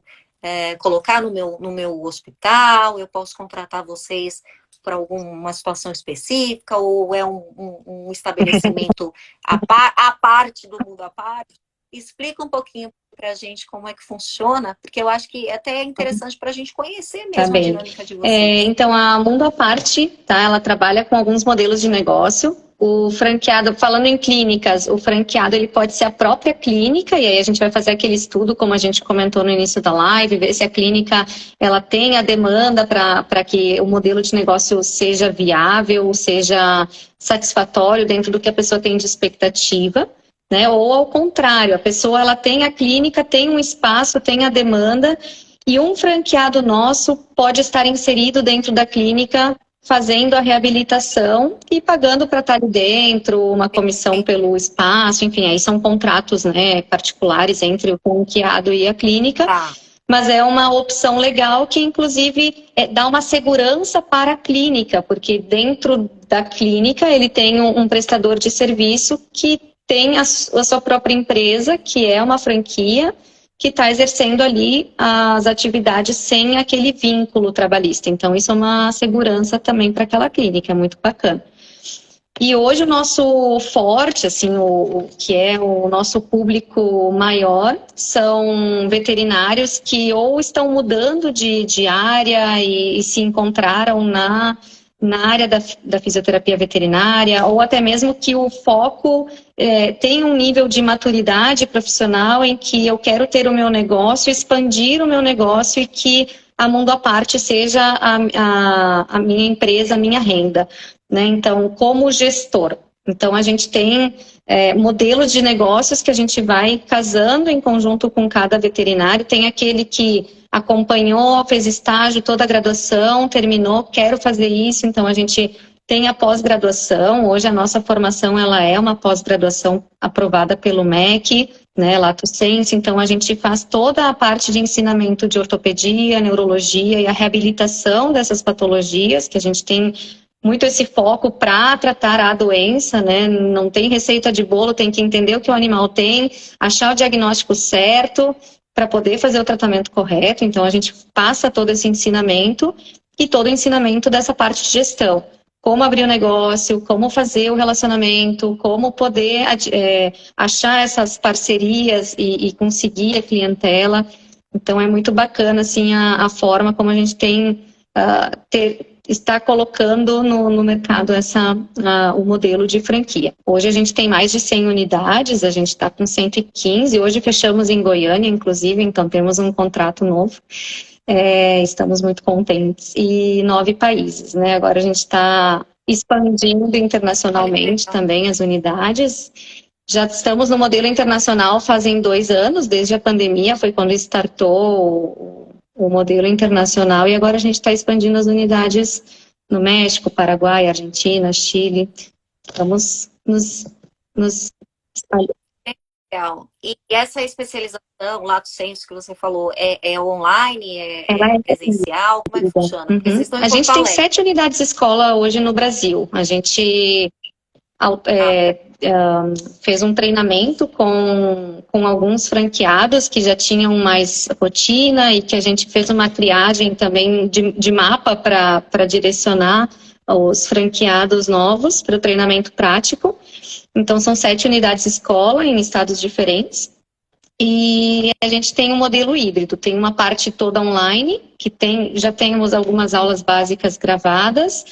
colocar no meu hospital, eu posso contratar vocês para alguma situação específica, ou é um estabelecimento à parte do Mundo à Parte? Explica um pouquinho para a gente como é que funciona, porque eu acho que até é interessante para a gente conhecer mesmo a dinâmica de vocês. Então, a Mundo à Parte, tá? Ela trabalha com alguns modelos de negócio. O franqueado, falando em clínicas, o franqueado ele pode ser a própria clínica, e aí a gente vai fazer aquele estudo, como a gente comentou no início da live, ver se a clínica ela tem a demanda para que o modelo de negócio seja viável, seja satisfatório dentro do que a pessoa tem de expectativa. Né? Ou ao contrário, a pessoa ela tem a clínica, tem um espaço, tem a demanda, e um franqueado nosso pode estar inserido dentro da clínica, fazendo a reabilitação e pagando para estar ali dentro, uma comissão pelo espaço, enfim, aí são contratos, né, particulares entre o franqueado e a clínica. Mas é uma opção legal que, inclusive, dá uma segurança para a clínica, porque dentro da clínica ele tem um prestador de serviço que tem a sua própria empresa, que é uma franquia, que está exercendo ali as atividades sem aquele vínculo trabalhista. Então, isso é uma segurança também para aquela clínica, é muito bacana. E hoje o nosso forte, assim, o que é o nosso público maior, são veterinários que ou estão mudando de área e se encontraram na área da fisioterapia veterinária, ou até mesmo que o foco tem um nível de maturidade profissional em que eu quero ter o meu negócio, expandir o meu negócio e que a Mundo à Parte seja a minha empresa, a minha renda. Né? Então, como gestor. Então, a gente tem modelos de negócios que a gente vai casando em conjunto com cada veterinário. Tem aquele que acompanhou, fez estágio, toda a graduação, terminou, quero fazer isso. Então, a gente tem a pós-graduação. Hoje, a nossa formação ela é uma pós-graduação aprovada pelo MEC, né, Lato Sensu. Então, a gente faz toda a parte de ensinamento de ortopedia, neurologia e a reabilitação dessas patologias, que a gente tem muito esse foco para tratar a doença, né? Não tem receita de bolo, tem que entender o que o animal tem, achar o diagnóstico certo para poder fazer o tratamento correto. Então, a gente passa todo esse ensinamento e todo o ensinamento dessa parte de gestão. Como abrir o negócio, como fazer o relacionamento, como poder achar essas parcerias e conseguir a clientela. Então, é muito bacana, assim, a forma como a gente tem está colocando no mercado o modelo de franquia. Hoje a gente tem mais de 100 unidades, a gente está com 115, hoje fechamos em Goiânia, inclusive, então temos um contrato novo, estamos muito contentes, e 9 países, né? Agora a gente está expandindo internacionalmente também as unidades. Já estamos no modelo internacional fazem 2 anos, desde a pandemia, foi quando startou o modelo internacional, e agora a gente está expandindo as unidades no México, Paraguai, Argentina, Chile. Estamos nos espalhando. Legal. E essa especialização, Lato Sensu, que você falou, é online, Ela é presencial? Como é que funciona? Porque vocês estão em A Porto gente tem Alegre. 7 unidades escola hoje no Brasil. A gente fez um treinamento com alguns franqueados que já tinham mais rotina e que a gente fez uma triagem também de mapa para direcionar os franqueados novos para o treinamento prático. Então, são 7 unidades escola em estados diferentes. E a gente tem um modelo híbrido, tem uma parte toda online, já temos algumas aulas básicas gravadas,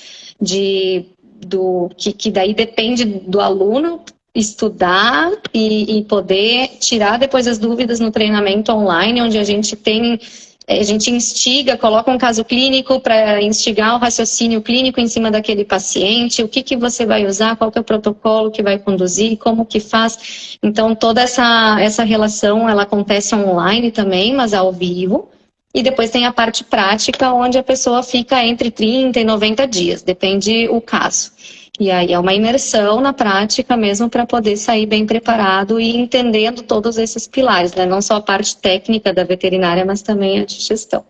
que daí depende do aluno estudar e poder tirar depois as dúvidas no treinamento online, onde a gente instiga, coloca um caso clínico para instigar o raciocínio clínico em cima daquele paciente, o que você vai usar, qual que é o protocolo que vai conduzir, como que faz. Então, toda essa relação, ela acontece online também, mas ao vivo. E depois tem a parte prática, onde a pessoa fica entre 30 e 90 dias, depende o caso. E aí é uma imersão na prática mesmo para poder sair bem preparado e entendendo todos esses pilares, né? Não só a parte técnica da veterinária, mas também a de gestão.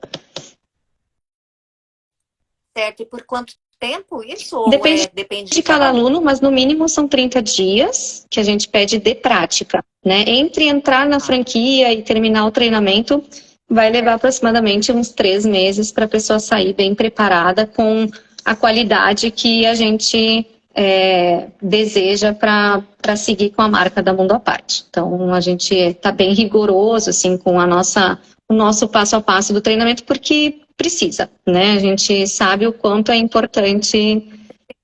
Certo. E por quanto tempo isso? Ou Depende de cada aluno, mas no mínimo são 30 dias que a gente pede de prática, né? Entre entrar na franquia e terminar o treinamento, vai levar aproximadamente uns 3 meses para a pessoa sair bem preparada com a qualidade que a gente deseja para seguir com a marca da Mundo à Parte. Então, a gente está bem rigoroso assim, com o nosso passo a passo do treinamento, porque precisa, né? A gente sabe o quanto é importante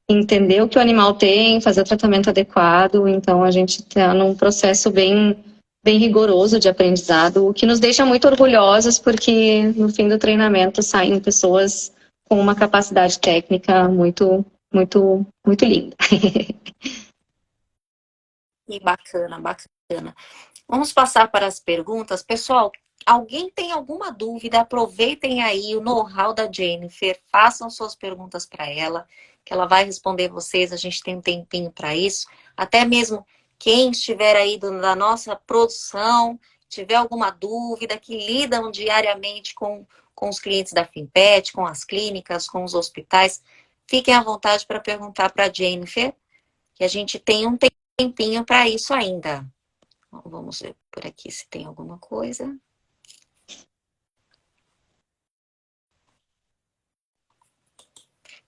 entender o que o animal tem, fazer o tratamento adequado, então a gente está num processo bem rigoroso de aprendizado, o que nos deixa muito orgulhosos, porque no fim do treinamento saem pessoas com uma capacidade técnica muito linda. Que bacana, bacana. Vamos passar para as perguntas. Pessoal, alguém tem alguma dúvida? Aproveitem aí o know-how da Jennifer, façam suas perguntas para ela, que ela vai responder vocês. A gente tem um tempinho para isso. Até mesmo quem estiver aí da nossa produção, tiver alguma dúvida, que lidam diariamente com os clientes da Fimpet, com as clínicas, com os hospitais, fiquem à vontade para perguntar para a Jennifer, que a gente tem um tempinho para isso ainda. Vamos ver por aqui se tem alguma coisa.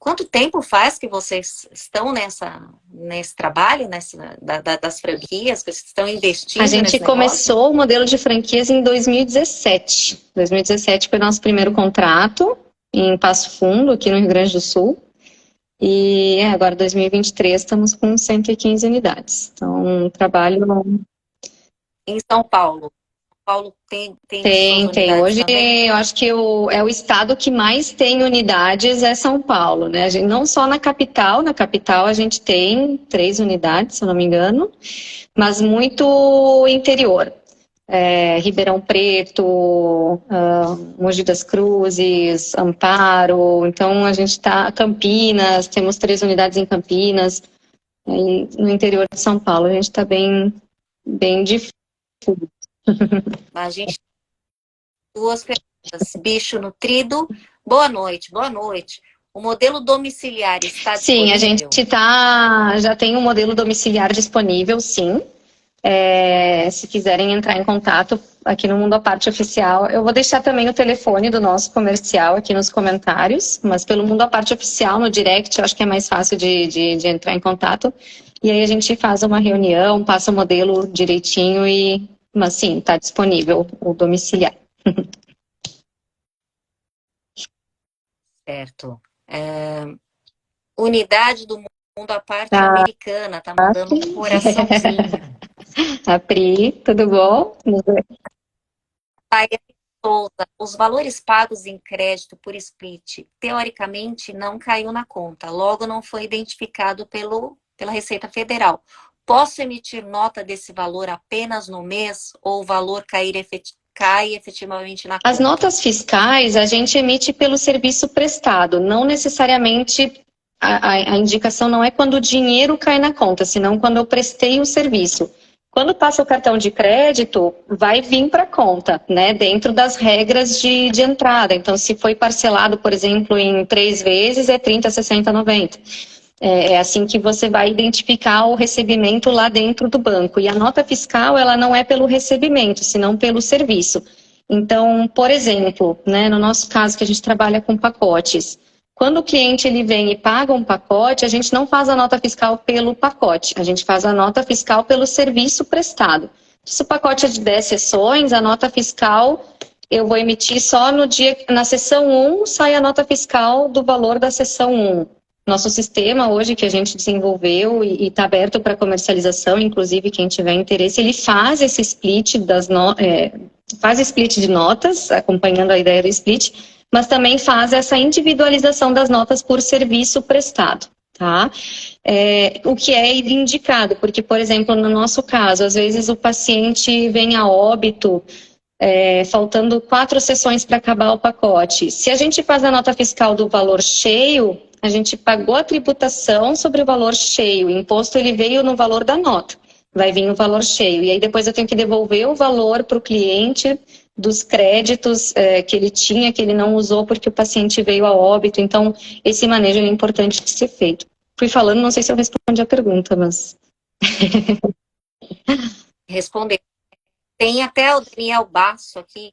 Quanto tempo faz que vocês estão nesse trabalho, das franquias, que vocês estão A investindo gente nesse negócio? começou o modelo de franquias em 2017. 2017 foi nosso primeiro contrato em Passo Fundo, aqui no Rio Grande do Sul. E agora, 2023, estamos com 115 unidades. Então, um trabalho... Em São Paulo. Paulo tem suas Tem. unidades Hoje, também? eu acho que é o estado que mais tem unidades é São Paulo, né? Não só na capital a gente tem 3 unidades, se eu não me engano, mas muito interior. Ribeirão Preto, Mogi das Cruzes, Amparo, então a gente está Campinas, temos 3 unidades em Campinas, e no interior de São Paulo a gente está bem difícil. A gente tem 2 perguntas. Bicho nutrido, boa noite, boa noite. O modelo domiciliar está disponível? Sim, a gente já tem um modelo domiciliar disponível, sim. Se quiserem entrar em contato aqui no Mundo à Parte Oficial, eu vou deixar também o telefone do nosso comercial aqui nos comentários, mas pelo Mundo à Parte Oficial, no direct, eu acho que é mais fácil de entrar em contato. E aí a gente faz uma reunião, passa o modelo direitinho mas sim, está disponível o domiciliar. Certo. Unidade do Mundo à Parte americana, tá mandando um coraçãozinho. A Pri, tudo bom? Souza, os valores pagos em crédito por split, teoricamente, não caiu na conta. Logo, não foi identificado pela Receita Federal. Posso emitir nota desse valor apenas no mês ou o valor cai efetivamente na conta? As notas fiscais a gente emite pelo serviço prestado, não necessariamente a indicação não é quando o dinheiro cai na conta, senão quando eu prestei o serviço. Quando passa o cartão de crédito, vai vir para a conta, né? Dentro das regras de entrada. Então, se foi parcelado, por exemplo, em 3 vezes, é 30, 60, 90. É assim que você vai identificar o recebimento lá dentro do banco. E a nota fiscal, ela não é pelo recebimento, senão pelo serviço. Então, por exemplo, né, no nosso caso que a gente trabalha com pacotes, quando o cliente ele vem e paga um pacote, a gente não faz a nota fiscal pelo pacote, a gente faz a nota fiscal pelo serviço prestado. Se o pacote é de 10 sessões, a nota fiscal eu vou emitir só no dia, na sessão 1, sai a nota fiscal do valor da sessão 1. Nosso sistema hoje que a gente desenvolveu e está aberto para comercialização, inclusive quem tiver interesse, ele faz esse split faz split de notas, acompanhando a ideia do split, mas também faz essa individualização das notas por serviço prestado, tá? O que é indicado, porque, por exemplo, no nosso caso, às vezes o paciente vem a óbito, faltando 4 sessões para acabar o pacote. Se a gente faz a nota fiscal do valor cheio, a gente pagou a tributação sobre o valor cheio, o imposto ele veio no valor da nota, vai vir o valor cheio, e aí depois eu tenho que devolver o valor para o cliente dos créditos que ele tinha, que ele não usou porque o paciente veio a óbito. Então, esse manejo é importante de ser feito. Fui falando, não sei se eu respondi a pergunta, mas... Responder. Tem até o Daniel Basso aqui.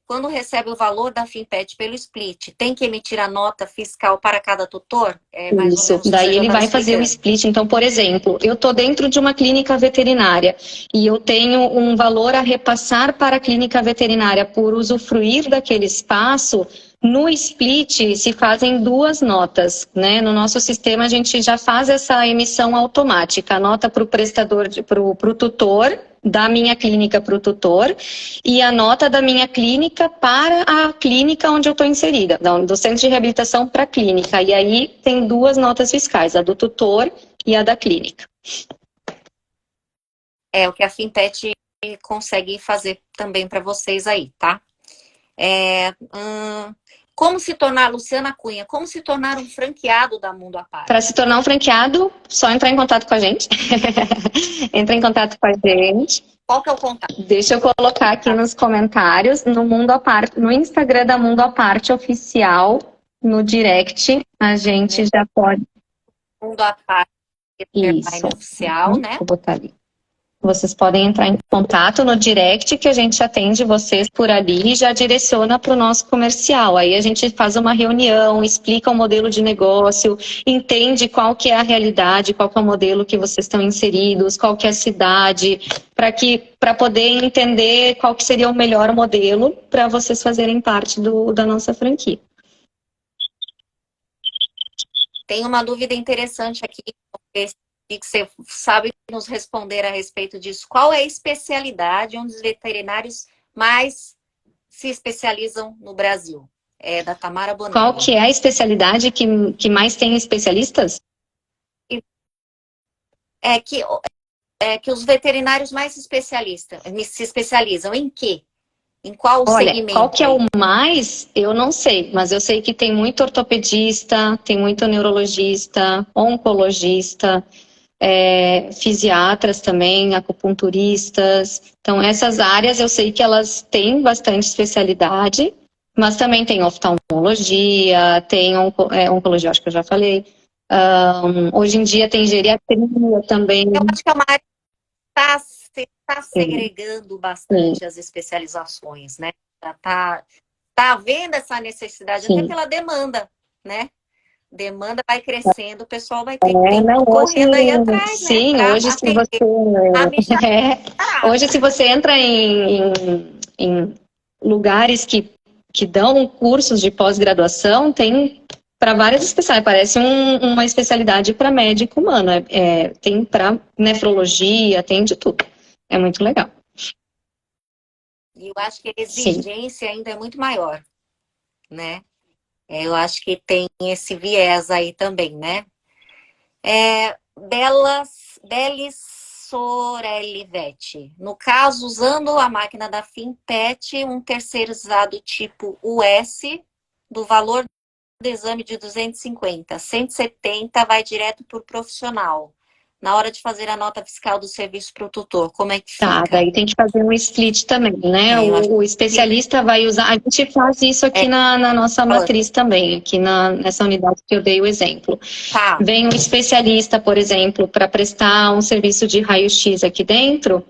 Quando recebe o valor da FinPet pelo split, tem que emitir a nota fiscal para cada tutor? Isso, daí ele vai fazer o split. Então, por exemplo, eu estou dentro de uma clínica veterinária e eu tenho um valor a repassar para a clínica veterinária por usufruir daquele espaço. No split se fazem 2 notas, né? No nosso sistema a gente já faz essa emissão automática, a nota para o prestador, para o tutor, da minha clínica para o tutor, e a nota da minha clínica para a clínica onde eu estou inserida, do centro de reabilitação para a clínica. E aí tem 2 notas fiscais, a do tutor e a da clínica. É o que a FinPet consegue fazer também para vocês aí, tá? Como se tornar, Luciana Cunha, como se tornar um franqueado da Mundo à Parte? Para se tornar um franqueado, só entrar em contato com a gente. Entra em contato com a gente. Qual que é o contato? Deixa eu colocar aqui nos comentários, no Mundo à Parte, no Instagram da Mundo à Parte Oficial, no direct, a gente já pode... Mundo à Parte Isso. oficial, né? Vou botar ali. Vocês podem entrar em contato no direct que a gente atende vocês por ali e já direciona para o nosso comercial. Aí a gente faz uma reunião, explica o modelo de negócio, entende qual que é a realidade, qual que é o modelo que vocês estão inseridos, qual que é a cidade, para poder entender qual que seria o melhor modelo para vocês fazerem parte da nossa franquia. Tem uma dúvida interessante aqui, que você sabe nos responder a respeito disso. Qual é a especialidade onde os veterinários mais se especializam no Brasil? É da Tamara Bonelli. Qual que é a especialidade que mais tem especialistas? É que os veterinários mais se especializam em quê? Em qual segmento? Qual que é o mais, eu não sei, mas eu sei que tem muito ortopedista, tem muito neurologista, oncologista, fisiatras também, acupunturistas. Então, essas áreas eu sei que elas têm bastante especialidade, mas também tem oftalmologia, tem oncologia, acho que eu já falei. Hoje em dia tem geriatria também. Eu acho que é uma área que está segregando bastante as especializações, né? Tá havendo essa necessidade, até pela demanda, né? Demanda vai crescendo, o pessoal vai ter que ir correndo aí atrás, sim, né? Hoje se você entra em lugares que dão cursos de pós-graduação, tem para várias especialidades, parece uma especialidade para médico humano, tem para nefrologia, tem de tudo. É muito legal. E eu acho que a exigência ainda é muito maior, né? Eu acho que tem esse viés aí também, né? Belis Sorelivete. No caso, usando a máquina da FinPet, um terceirizado tipo US, do valor do exame de 250, 170 vai direto para o profissional. Na hora de fazer a nota fiscal do serviço para o tutor, como é que fica? Tá, daí tem que fazer um split também, né? O especialista vai usar... A gente faz isso aqui na nossa matriz também, aqui nessa unidade que eu dei o exemplo. Tá. Vem um especialista, por exemplo, para prestar um serviço de raio-x aqui dentro,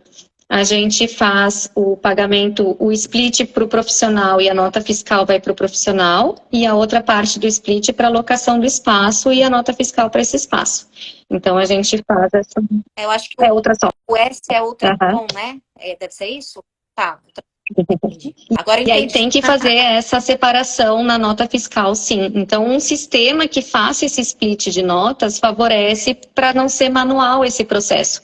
a gente faz o pagamento, o split para o profissional e a nota fiscal vai para o profissional e a outra parte do split para a locação do espaço e a nota fiscal para esse espaço. Então, a gente faz essa... Eu acho que ultrassom. O S é ultrassom, né? Deve ser isso? Tá. Agora e aí tem que fazer essa separação na nota fiscal, sim. Então, um sistema que faça esse split de notas favorece para não ser manual esse processo.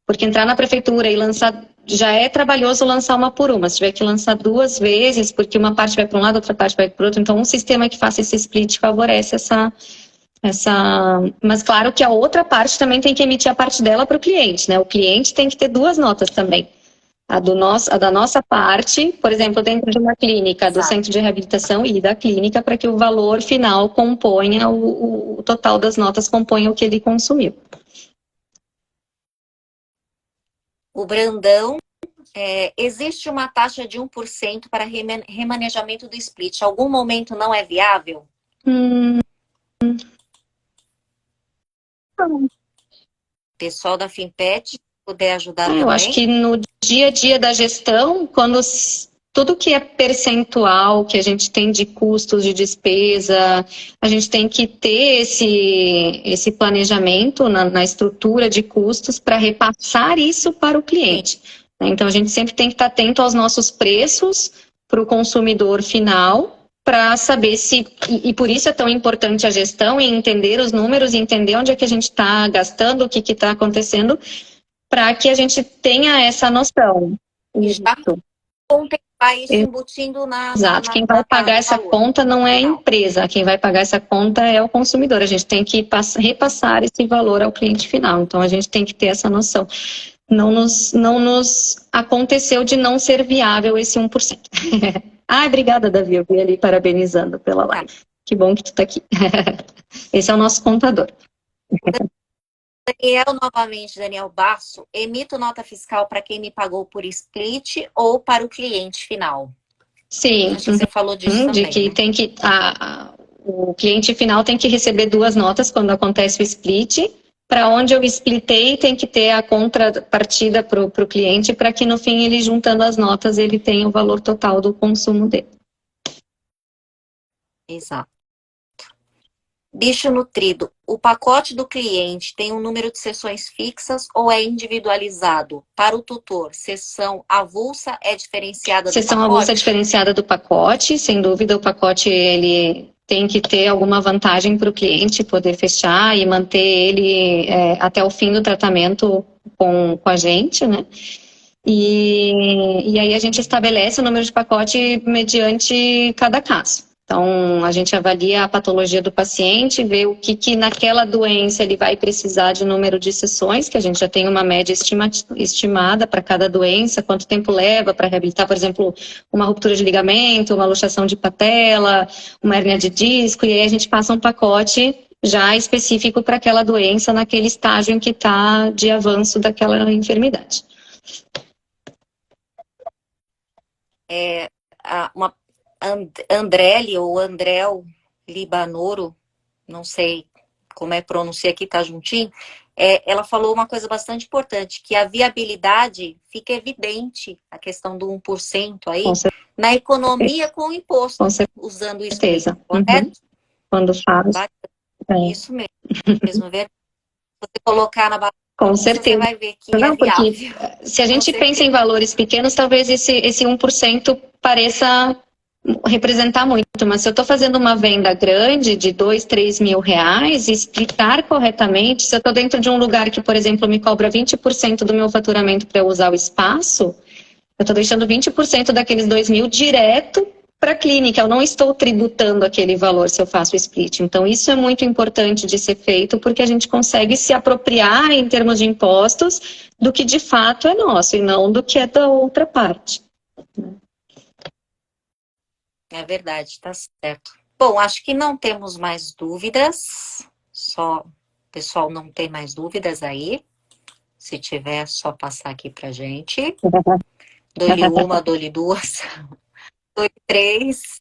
Porque entrar na prefeitura e lançar... Já é trabalhoso lançar uma por uma. Se tiver que lançar duas vezes, porque uma parte vai para um lado, outra parte vai para o outro. Então, um sistema que faça esse split favorece essa... Mas claro que a outra parte também tem que emitir a parte dela para o cliente, né? O cliente tem que ter duas notas também. A da nossa parte, por exemplo, dentro de uma clínica, do centro de reabilitação e da clínica, para que o valor final componha, o total das notas componha o que ele consumiu. O Brandão, existe uma taxa de 1% para remanejamento do split. Algum momento não é viável? Pessoal da FinPet, puder ajudar também. Eu acho que no dia a dia da gestão, quando tudo que é percentual que a gente tem de custos, de despesa, a gente tem que ter esse planejamento na estrutura de custos para repassar isso para o cliente. Então, a gente sempre tem que estar atento aos nossos preços para o consumidor final, para saber se... E por isso é tão importante a gestão e entender os números e entender onde é que a gente está gastando, o que está acontecendo, para que a gente tenha essa noção. Isso. Isso embutindo Exato. Quem vai pagar essa conta não é a empresa. Quem vai pagar essa conta é o consumidor. A gente tem que repassar esse valor ao cliente final. Então, a gente tem que ter essa noção. Não nos aconteceu de não ser viável esse 1%. Obrigada, Davi. Eu vi ali parabenizando pela live. Que bom que tu está aqui. Esse é o nosso contador. Daniel, novamente, Daniel Basso, emito nota fiscal para quem me pagou por split ou para o cliente final? Sim. Acho que você falou disso também, de que né? tem que... o cliente final tem que receber duas notas quando acontece o split para onde eu splitei, tem que ter a contrapartida para o cliente, para que no fim ele, juntando as notas, ele tenha o valor total do consumo dele. Exato. Bicho nutrido, o pacote do cliente tem um número de sessões fixas ou é individualizado? Para o tutor, sessão avulsa é diferenciada do Sessão pacote? avulsa é diferenciada do pacote, sem dúvida o pacote ele tem que ter alguma vantagem para o cliente poder fechar e manter ele até o fim do tratamento com a gente, né? E aí a gente estabelece o número de pacote mediante cada caso. Então, a gente avalia a patologia do paciente, vê o que naquela doença ele vai precisar de número de sessões, que a gente já tem uma média estimada para cada doença, quanto tempo leva para reabilitar, por exemplo, uma ruptura de ligamento, uma luxação de patela, uma hérnia de disco, e aí a gente passa um pacote já específico para aquela doença, naquele estágio em que está de avanço daquela enfermidade. Uma Andrelli ou Andrel Libanoro, não sei como é que pronuncia aqui, tá juntinho, ela falou uma coisa bastante importante, que a viabilidade fica evidente, a questão do 1% aí, na economia com o imposto, usando isso mesmo, correto? Quando faz. Isso mesmo, ver. Se você colocar na balança, com certeza. Você vai ver que não, é viável. Porque se a gente pensa em valores pequenos, talvez esse 1% pareça representar muito, mas se eu estou fazendo uma venda grande de 2, 3 mil reais, explicar corretamente, se eu estou dentro de um lugar que, por exemplo, me cobra 20% do meu faturamento para eu usar o espaço, eu estou deixando 20% daqueles 2 mil direto para a clínica, eu não estou tributando aquele valor se eu faço o split. Então, isso é muito importante de ser feito, porque a gente consegue se apropriar em termos de impostos do que de fato é nosso, e não do que é da outra parte. É verdade, tá certo. Bom, acho que não temos mais dúvidas. Só o pessoal não tem mais dúvidas aí. Se tiver, só passar aqui pra gente. Dou-lhe uma, dou-lhe duas, dou-lhe três.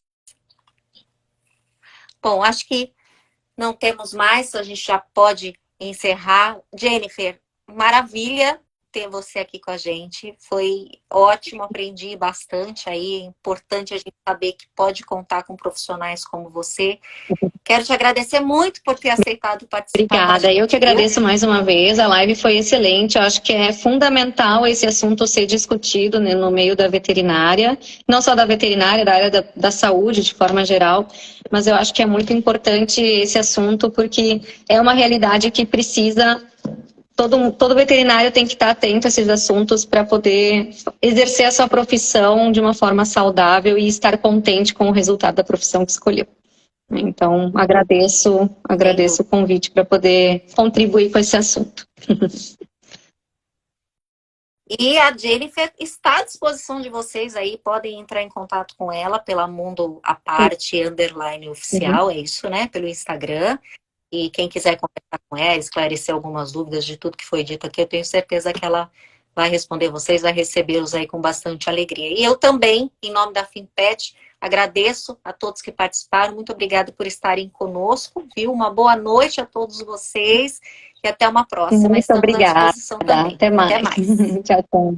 Bom, acho que não temos mais, a gente já pode encerrar. Jennifer, maravilha ter você aqui com a gente. Foi ótimo, aprendi bastante aí. É importante a gente saber que pode contar com profissionais como você. Quero te agradecer muito por ter aceitado participar. Obrigada, eu que agradeço mais uma vez. A live foi excelente. Eu acho que é fundamental esse assunto ser discutido, né, no meio da veterinária, não só da veterinária, da área da saúde de forma geral, mas eu acho que é muito importante esse assunto porque é uma realidade que precisa. Todo veterinário tem que estar atento a esses assuntos para poder exercer a sua profissão de uma forma saudável e estar contente com o resultado da profissão que escolheu. Então, agradeço o convite para poder contribuir com esse assunto. E a Jennifer está à disposição de vocês aí, podem entrar em contato com ela pela Mundo à Parte _ oficial, é isso, né? Pelo Instagram. E quem quiser conversar com ela, esclarecer algumas dúvidas de tudo que foi dito aqui, eu tenho certeza que ela vai responder vocês, vai recebê-los aí com bastante alegria. E eu também, em nome da FinPet, agradeço a todos que participaram. Muito obrigada por estarem conosco, viu? Uma boa noite a todos vocês e até uma próxima. Muito Estamos obrigada. à disposição também. Até mais. Até mais. Tchau, tchau.